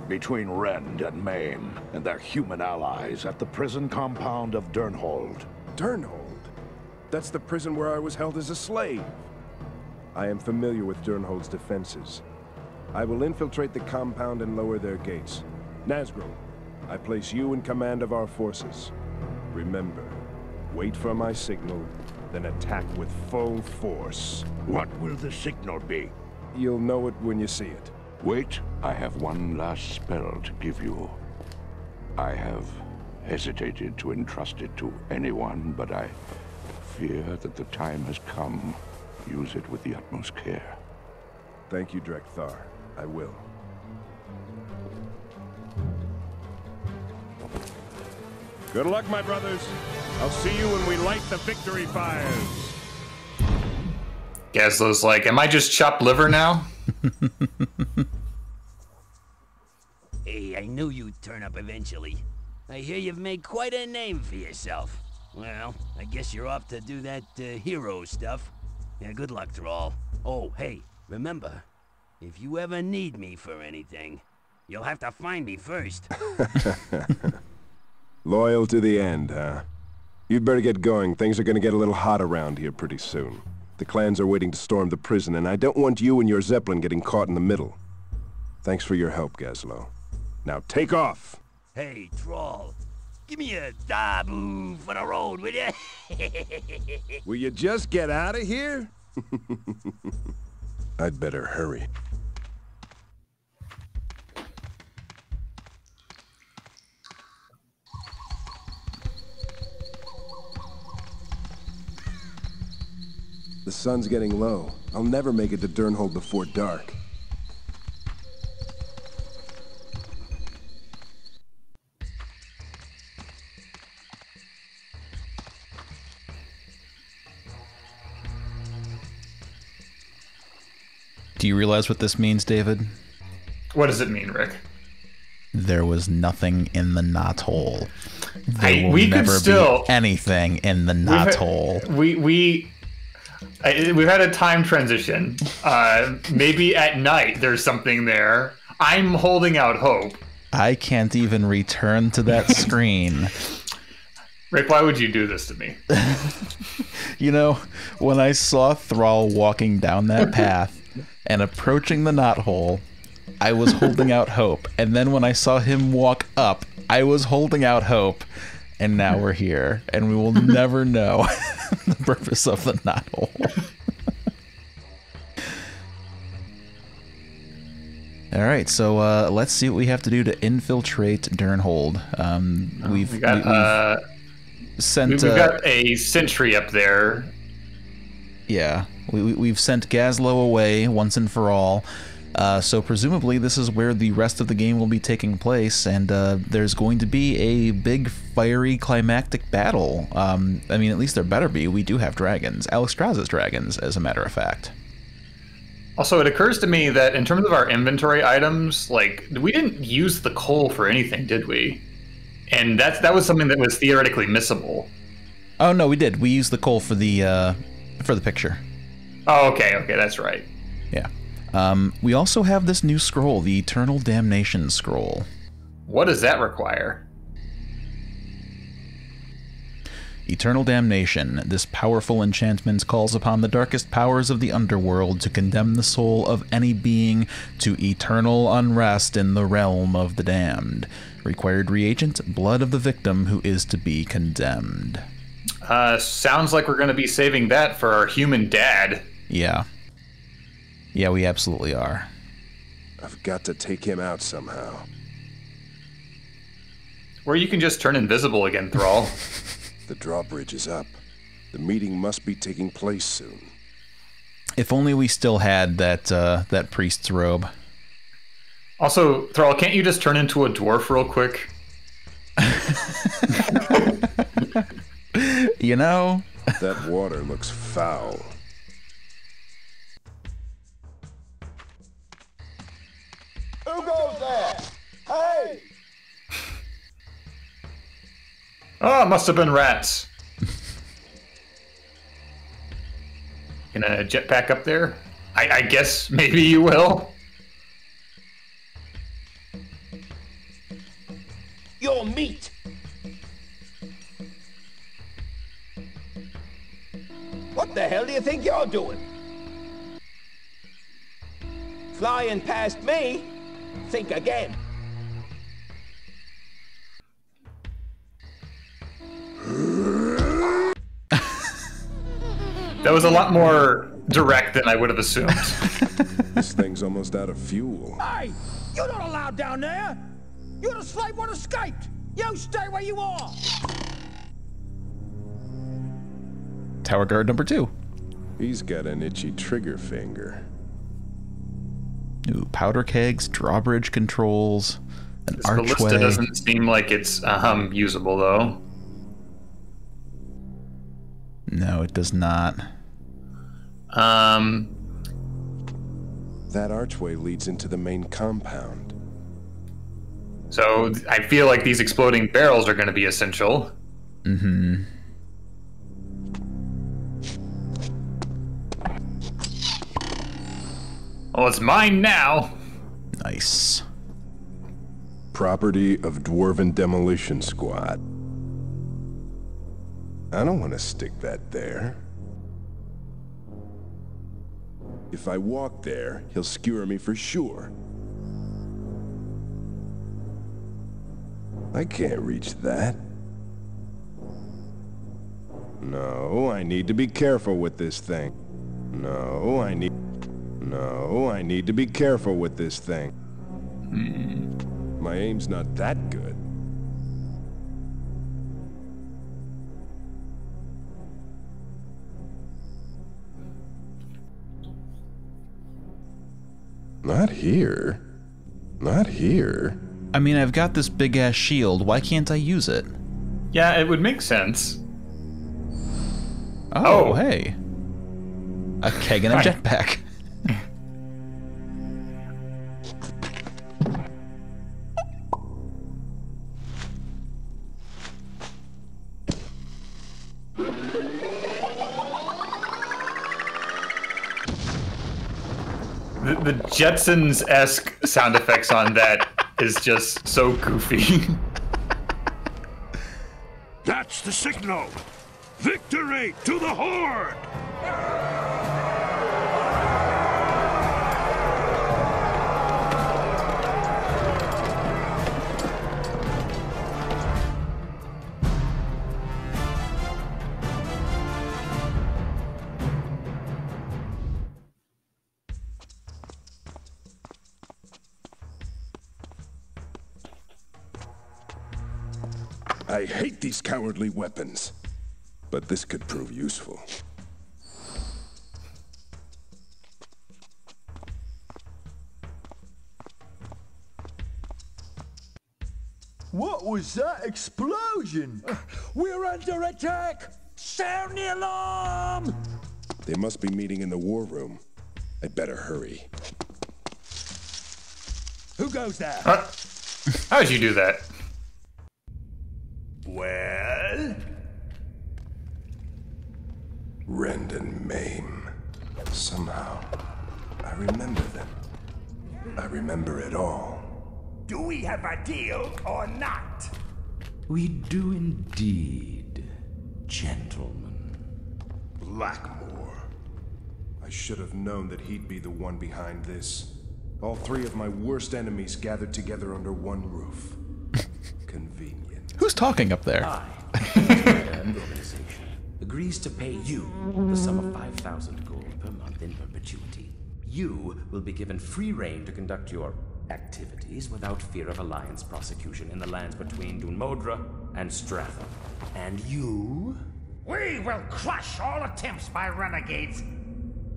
between Rend and Maim and their human allies at the prison compound of Durnhold. Durnhold? That's the prison where I was held as a slave. I am familiar with Durnhold's defenses. I will infiltrate the compound and lower their gates. Nazgul, I place you in command of our forces. Remember, wait for my signal, then attack with full force. What will the signal be? You'll know it when you see it. Wait, I have one last spell to give you. I have hesitated to entrust it to anyone, but I fear that the time has come. Use it with the utmost care. Thank you, Drekthar. I will. Good luck, my brothers. I'll see you when we light the victory fires. Gazlo's like, am I just chopped liver now? Hey, I knew you'd turn up eventually. I hear you've made quite a name for yourself. Well, I guess you're off to do that hero stuff. Yeah, good luck, Thrall. Oh, hey, remember, if you ever need me for anything, you'll have to find me first. Loyal to the end, huh? You'd better get going. Things are gonna get a little hot around here pretty soon. The clans are waiting to storm the prison, and I don't want you and your Zeppelin getting caught in the middle. Thanks for your help, Gazlo. Now take off! Hey, Thrall, give me a dabu for the road, will ya? Will you just get out of here? I'd better hurry. The sun's getting low. I'll never make it to Durnhold before dark. Do you realize what this means, David? What does it mean, Rick? There was nothing in the knothole. There will we never could still be anything in the knothole. We've had a time transition. Maybe at night there's something there. I'm holding out hope. I can't even return to that screen. Rick, why would you do this to me? You know, when I saw Thrall walking down that path and approaching the knothole, I was holding out hope. And then when I saw him walk up, I was holding out hope. And now we're here, and we will never know the purpose of the knothole. All right, so let's see what we have to do to infiltrate Durnhold. We've got a sentry up there. Yeah, we've sent Gazlo away once and for all. So presumably this is where the rest of the game will be taking place, and there's going to be a big, fiery, climactic battle. I mean, at least there better be. We do have dragons. Alexstrasza's dragons, as a matter of fact. Also, it occurs to me that in terms of our inventory items, like, we didn't use the coal for anything, did we? And that was something that was theoretically missable. Oh, no, we did. We used the coal for the picture. Oh, okay, that's right. Yeah. We also have this new scroll, the Eternal Damnation Scroll. What does that require? Eternal Damnation. This powerful enchantment calls upon the darkest powers of the underworld to condemn the soul of any being to eternal unrest in the realm of the damned. Required reagent, blood of the victim who is to be condemned. Sounds like we're going to be saving that for our human dad. Yeah. Yeah, we absolutely are. I've got to take him out somehow. Or you can just turn invisible again, Thrall. The drawbridge is up. The meeting must be taking place soon. If only we still had that priest's robe. Also, Thrall, can't you just turn into a dwarf real quick? You know? That water looks foul. Who goes there? Hey! Oh, it must have been rats. Gonna jetpack up there? I guess maybe you will. Your meat! What the hell do you think you're doing? Flying past me? Think again. That was a lot more direct than I would have assumed. This thing's almost out of fuel. Hey! You're not allowed down there! You're the slave one escaped! You stay where you are! Tower guard number 2. He's got an itchy trigger finger. Ooh, powder kegs, drawbridge controls, an This archway. ballista doesn't seem like it's usable though. No, it does not. That archway leads into the main compound. So I feel like these exploding barrels are going to be essential. Mm-hmm. Well, it's mine now. Nice. Property of Dwarven Demolition Squad. I don't want to stick that there. If I walk there, he'll skewer me for sure. I can't reach that. No, I need to be careful with this thing. No, I need to be careful with this thing. My aim's not that good. Not here. Not here. I mean, I've got this big-ass shield. Why can't I use it? Yeah, it would make sense. Oh, hey. A keg and a jetpack. The Jetsons-esque sound effects on that is just so goofy. That's the signal! Victory to the Horde! I hate these cowardly weapons, but this could prove useful. What was that explosion? We're under attack! Sound the alarm! They must be meeting in the war room. I'd better hurry. Who goes there? How did you do that? Well? Rend and Maim. Somehow, I remember them. I remember it all. Do we have a deal or not? We do indeed, gentlemen. Blackmore. I should have known that he'd be the one behind this. All three of my worst enemies gathered together under one roof. Convenient. Who's talking up there? An organization agrees to pay you the sum of 5,000 gold per month in perpetuity. You will be given free rein to conduct your activities without fear of Alliance prosecution in the lands between Dunmodra and Stratham. And you We will crush all attempts by renegades,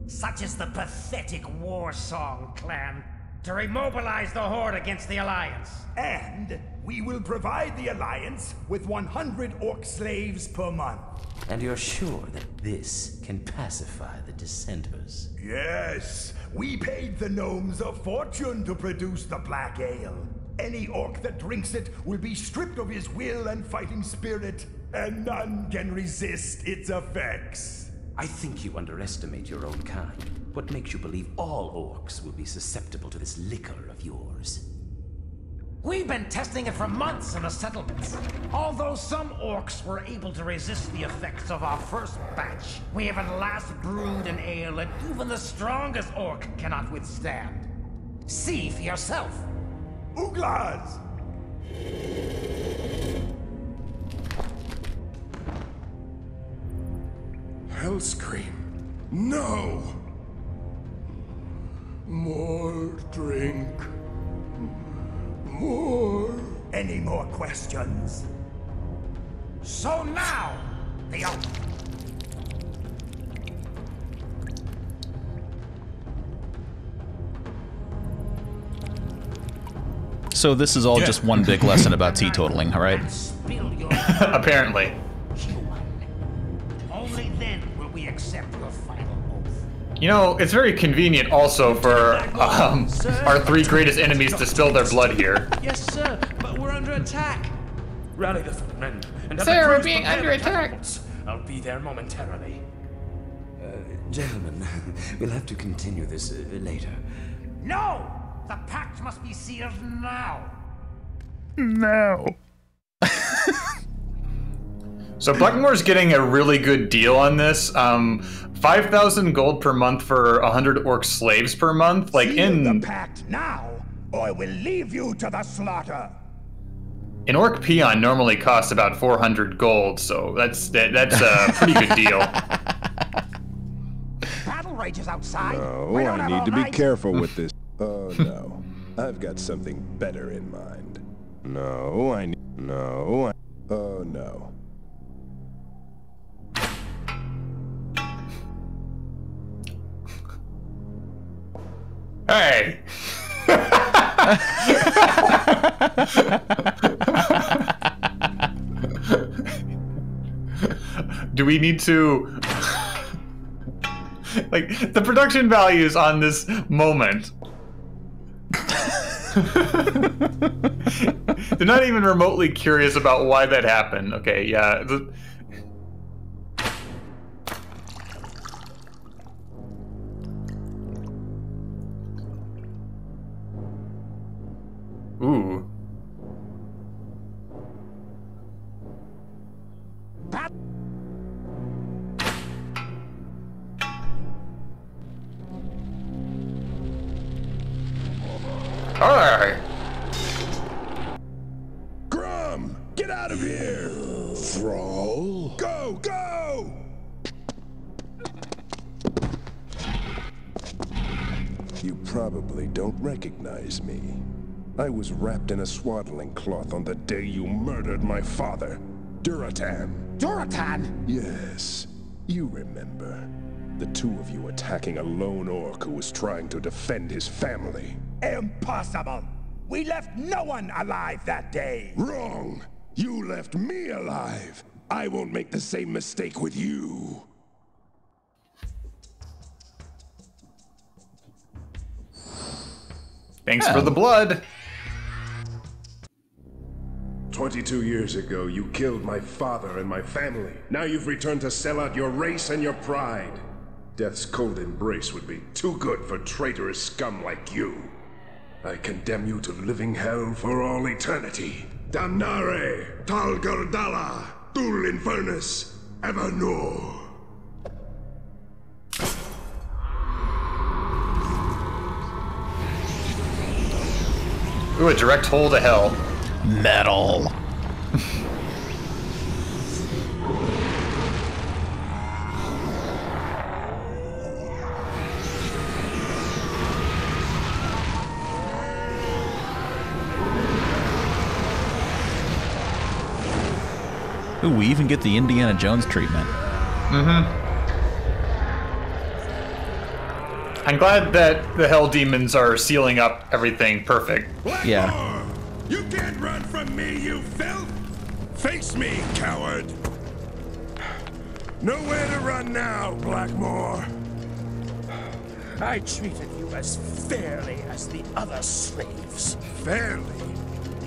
such as the pathetic War Song clan, to remobilize the Horde against the Alliance. And we will provide the Alliance with 100 orc slaves per month. And you're sure that this can pacify the dissenters? Yes, we paid the gnomes a fortune to produce the black ale. Any orc that drinks it will be stripped of his will and fighting spirit, and none can resist its effects. I think you underestimate your own kind. What makes you believe all orcs will be susceptible to this liquor of yours? We've been testing it for months in the settlements. Although some orcs were able to resist the effects of our first batch, we have at last brewed an ale that even the strongest orc cannot withstand. See for yourself. Ooglas! Hellscream. No! More drink. More. Any more questions? So now, the oath. So this is all just one big lesson about teetotaling, all right? Apparently. Only then will we accept your final oath. You know, it's very convenient also for our three greatest enemies to spill their blood here. Yes, sir, but we're under attack. Rally the footmen. And Sir, we're being under attack. I'll be there momentarily. Gentlemen, we'll have to continue this later. No! The pact must be sealed now. No. So Blackmore's getting a really good deal on this. 5,000 gold per month for 100 orc slaves per month. Like Seal the pact now, or I will leave you to the slaughter. An orc peon normally costs about 400 gold, so that's a pretty good deal. Battle rages outside. No, I need to be careful with this. Oh no, I've got something better in mind. No, I need. No, oh no. Hey! Do we need to... like, the production values on this moment. They're not even remotely curious about why that happened. Okay, yeah. Ooh. Alright. Grom, get out of here! Thrall? Go, go! You probably don't recognize me. I was wrapped in a swaddling cloth on the day you murdered my father, Duratan. Duratan? Yes, you remember. The two of you attacking a lone orc who was trying to defend his family. Impossible! We left no one alive that day! Wrong! You left me alive! I won't make the same mistake with you! Thanks for the blood! 22 years ago, you killed my father and my family. Now you've returned to sell out your race and your pride. Death's cold embrace would be too good for traitorous scum like you. I condemn you to living hell for all eternity. Damnare, Tal Gardala, Dul Infernus, Evernoor. Ooh, a direct hole to hell. Metal. Ooh, we even get the Indiana Jones treatment. Mm-hmm. I'm glad that the Hell Demons are sealing up everything perfect. Yeah. You can't run from me, you filth! Face me, coward! Nowhere to run now, Blackmore. I treated you as fairly as the other slaves. Fairly?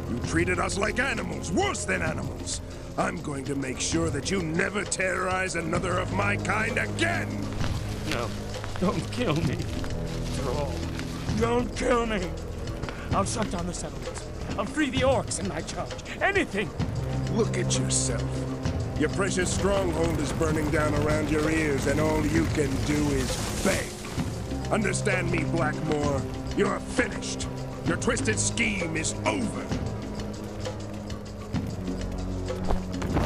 You treated us like animals, worse than animals. I'm going to make sure that you never terrorize another of my kind again! No, don't kill me. Thrall, don't kill me. I'll shut down the settlements. I'll free the orcs in my charge. Anything! Look at yourself. Your precious stronghold is burning down around your ears, and all you can do is beg. Understand me, Blackmore. You're finished. Your twisted scheme is over.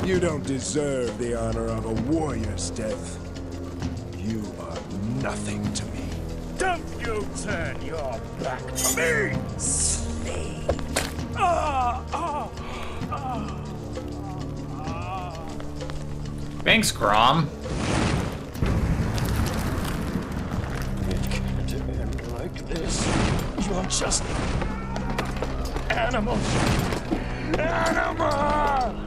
You don't deserve the honor of a warrior's death. You are nothing to me. Don't you turn your back to me, slave! Ah, ah, ah. Thanks, Grom. It can't end like this. You're just animals. Animal!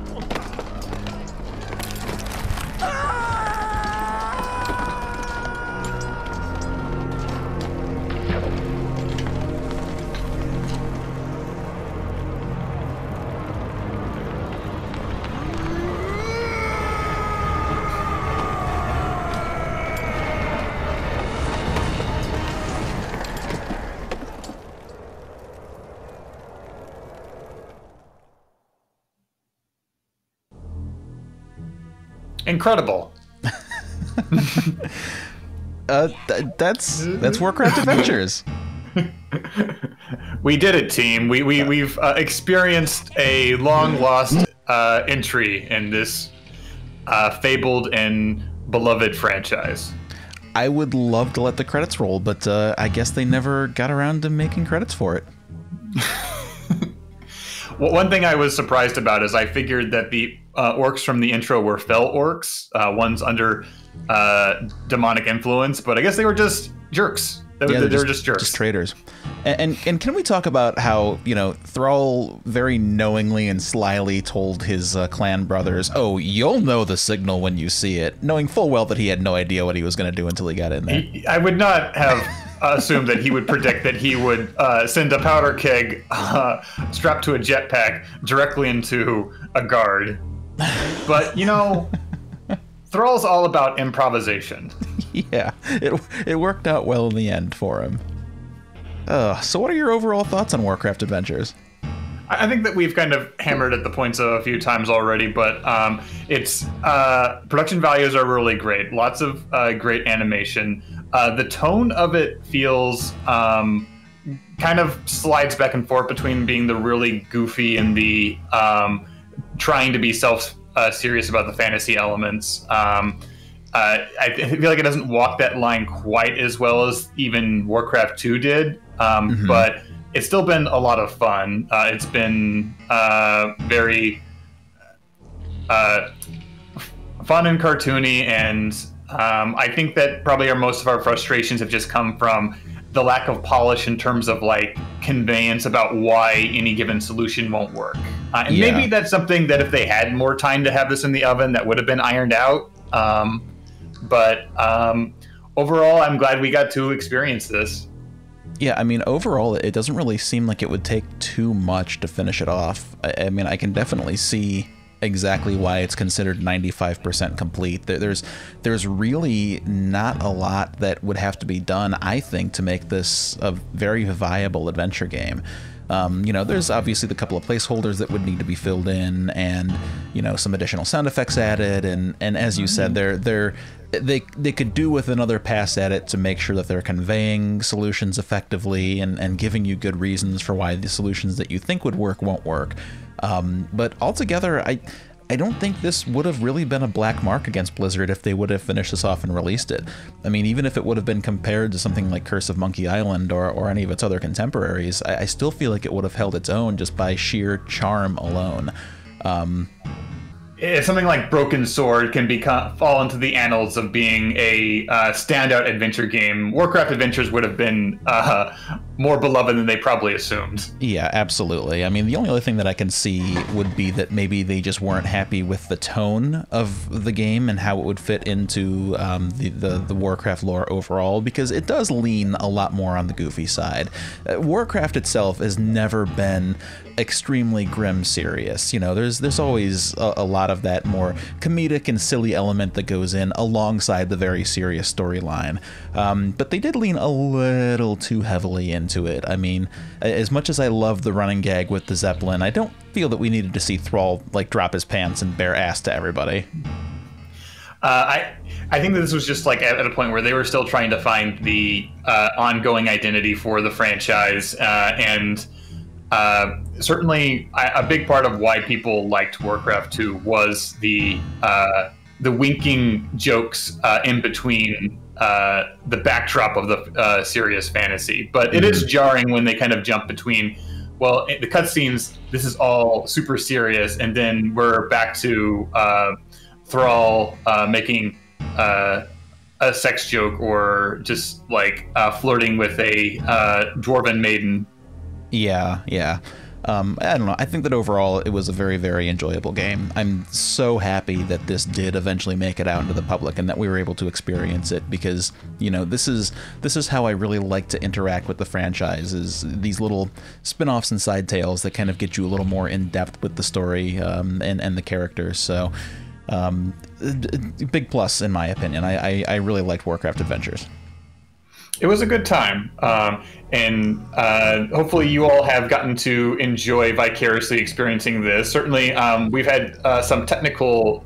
Incredible. That's Warcraft Adventures. We did it, team. We've experienced a long lost entry in this fabled and beloved franchise. I would love to let the credits roll, but I guess they never got around to making credits for it. Well, one thing I was surprised about is I figured that the orcs from the intro were fell orcs, ones under demonic influence, but I guess they were just jerks. They were just jerks. Just traitors. And can we talk about how, Thrall very knowingly and slyly told his clan brothers, oh, you'll know the signal when you see it, knowing full well that he had no idea what he was going to do until he got in there. I would not have assumed that he would predict that he would send a powder keg strapped to a jetpack directly into a guard. But, Thrall's all about improvisation. Yeah, it worked out well in the end for him. So what are your overall thoughts on Warcraft Adventures? I think that we've kind of hammered at the points a few times already, but its production values are really great. Lots of great animation. The tone of it feels kind of slides back and forth between being the really goofy and the trying to be serious about the fantasy elements. I feel like it doesn't walk that line quite as well as even Warcraft 2 did, but it's still been a lot of fun. It's been very fun and cartoony, and I think that probably most of our frustrations have just come from the lack of polish in terms of conveyance about why any given solution won't work. And maybe that's something that if they had more time to have this in the oven, that would have been ironed out. But overall, I'm glad we got to experience this. Yeah, I mean, overall, it doesn't really seem like it would take too much to finish it off. I mean, I can definitely see exactly why it's considered 95% complete. There's really not a lot that would have to be done, I think, to make this a very viable adventure game. There's obviously the couple of placeholders that would need to be filled in, and some additional sound effects added, and as you said, they could do with another pass at it to make sure that they're conveying solutions effectively and giving you good reasons for why the solutions that you think would work won't work. But altogether, I don't think this would have really been a black mark against Blizzard if they would have finished this off and released it. I mean, even if it would have been compared to something like Curse of Monkey Island or any of its other contemporaries, I still feel like it would have held its own just by sheer charm alone. something like Broken Sword can fall into the annals of being a standout adventure game, Warcraft Adventures would have been more beloved than they probably assumed. Yeah, absolutely. I mean, the only other thing that I can see would be that maybe they just weren't happy with the tone of the game and how it would fit into the Warcraft lore overall, because it does lean a lot more on the goofy side. Warcraft itself has never been extremely grim serious. You know, there's always a lot of that more comedic and silly element that goes in alongside the very serious storyline. But they did lean a little too heavily into it. I mean, as much as I love the running gag with the Zeppelin, I don't feel that we needed to see Thrall like drop his pants and bare ass to everybody. I think that this was just like at a point where they were still trying to find the ongoing identity for the franchise, and certainly a big part of why people liked Warcraft 2 was the winking jokes in between the backdrop of the serious fantasy. But it is jarring when they kind of jump between, well, the cutscenes, this is all super serious, and then we're back to Thrall making a sex joke or just like flirting with a dwarven maiden. Yeah. I don't know. I think that overall it was a very, very enjoyable game. I'm so happy that this did eventually make it out into the public and that we were able to experience it, because, you know, this is how I really like to interact with the franchise, is these little spin-offs and side tales that kind of get you a little more in depth with the story and the characters. So big plus in my opinion. I really liked Warcraft Adventures. It was a good time, and hopefully you all have gotten to enjoy vicariously experiencing this. Certainly, we've had some technical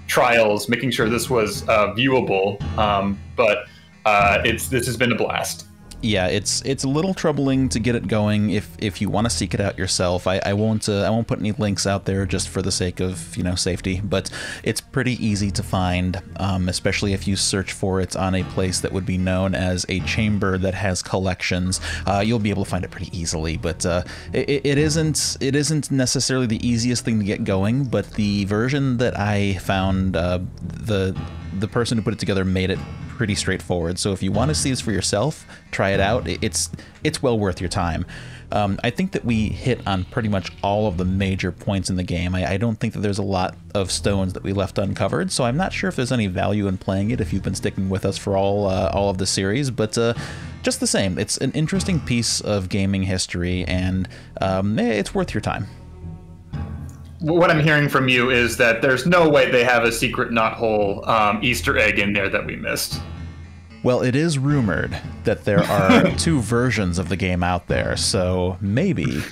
trials making sure this was viewable, but this has been a blast. Yeah, it's a little troubling to get it going if you want to seek it out yourself. I won't put any links out there just for the sake of, you know, safety, but it's pretty easy to find, especially if you search for it on a place that would be known as a chamber that has collections. You'll be able to find it pretty easily, but it isn't necessarily the easiest thing to get going. But the version that I found, the person who put it together made it pretty straightforward. So if you want to see this for yourself, try it out. It's well worth your time. I think that we hit on pretty much all of the major points in the game. I don't think that there's a lot of stones that we left uncovered, so I'm not sure if there's any value in playing it if you've been sticking with us for all of the series, but just the same, it's an interesting piece of gaming history, and it's worth your time. What I'm hearing from you is that there's no way they have a secret knothole Easter egg in there that we missed. Well, it is rumored that there are 2 versions of the game out there, so maybe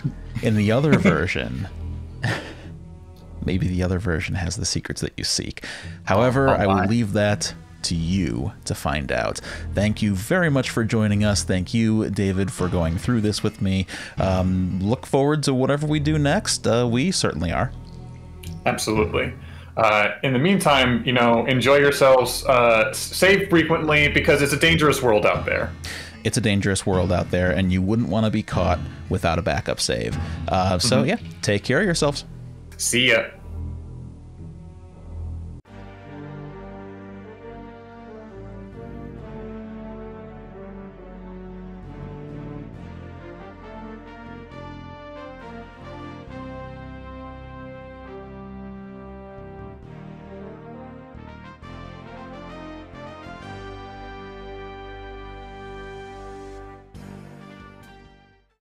in the other version, maybe the other version has the secrets that you seek. However, I will leave that to you to find out. Thank you very much for joining us. Thank you, David, for going through this with me. Look forward to whatever we do next. We certainly are. Absolutely. In the meantime, you know, enjoy yourselves. Save frequently, because it's a dangerous world out there. It's a dangerous world out there, and you wouldn't want to be caught without a backup save. So yeah, take care of yourselves. See ya.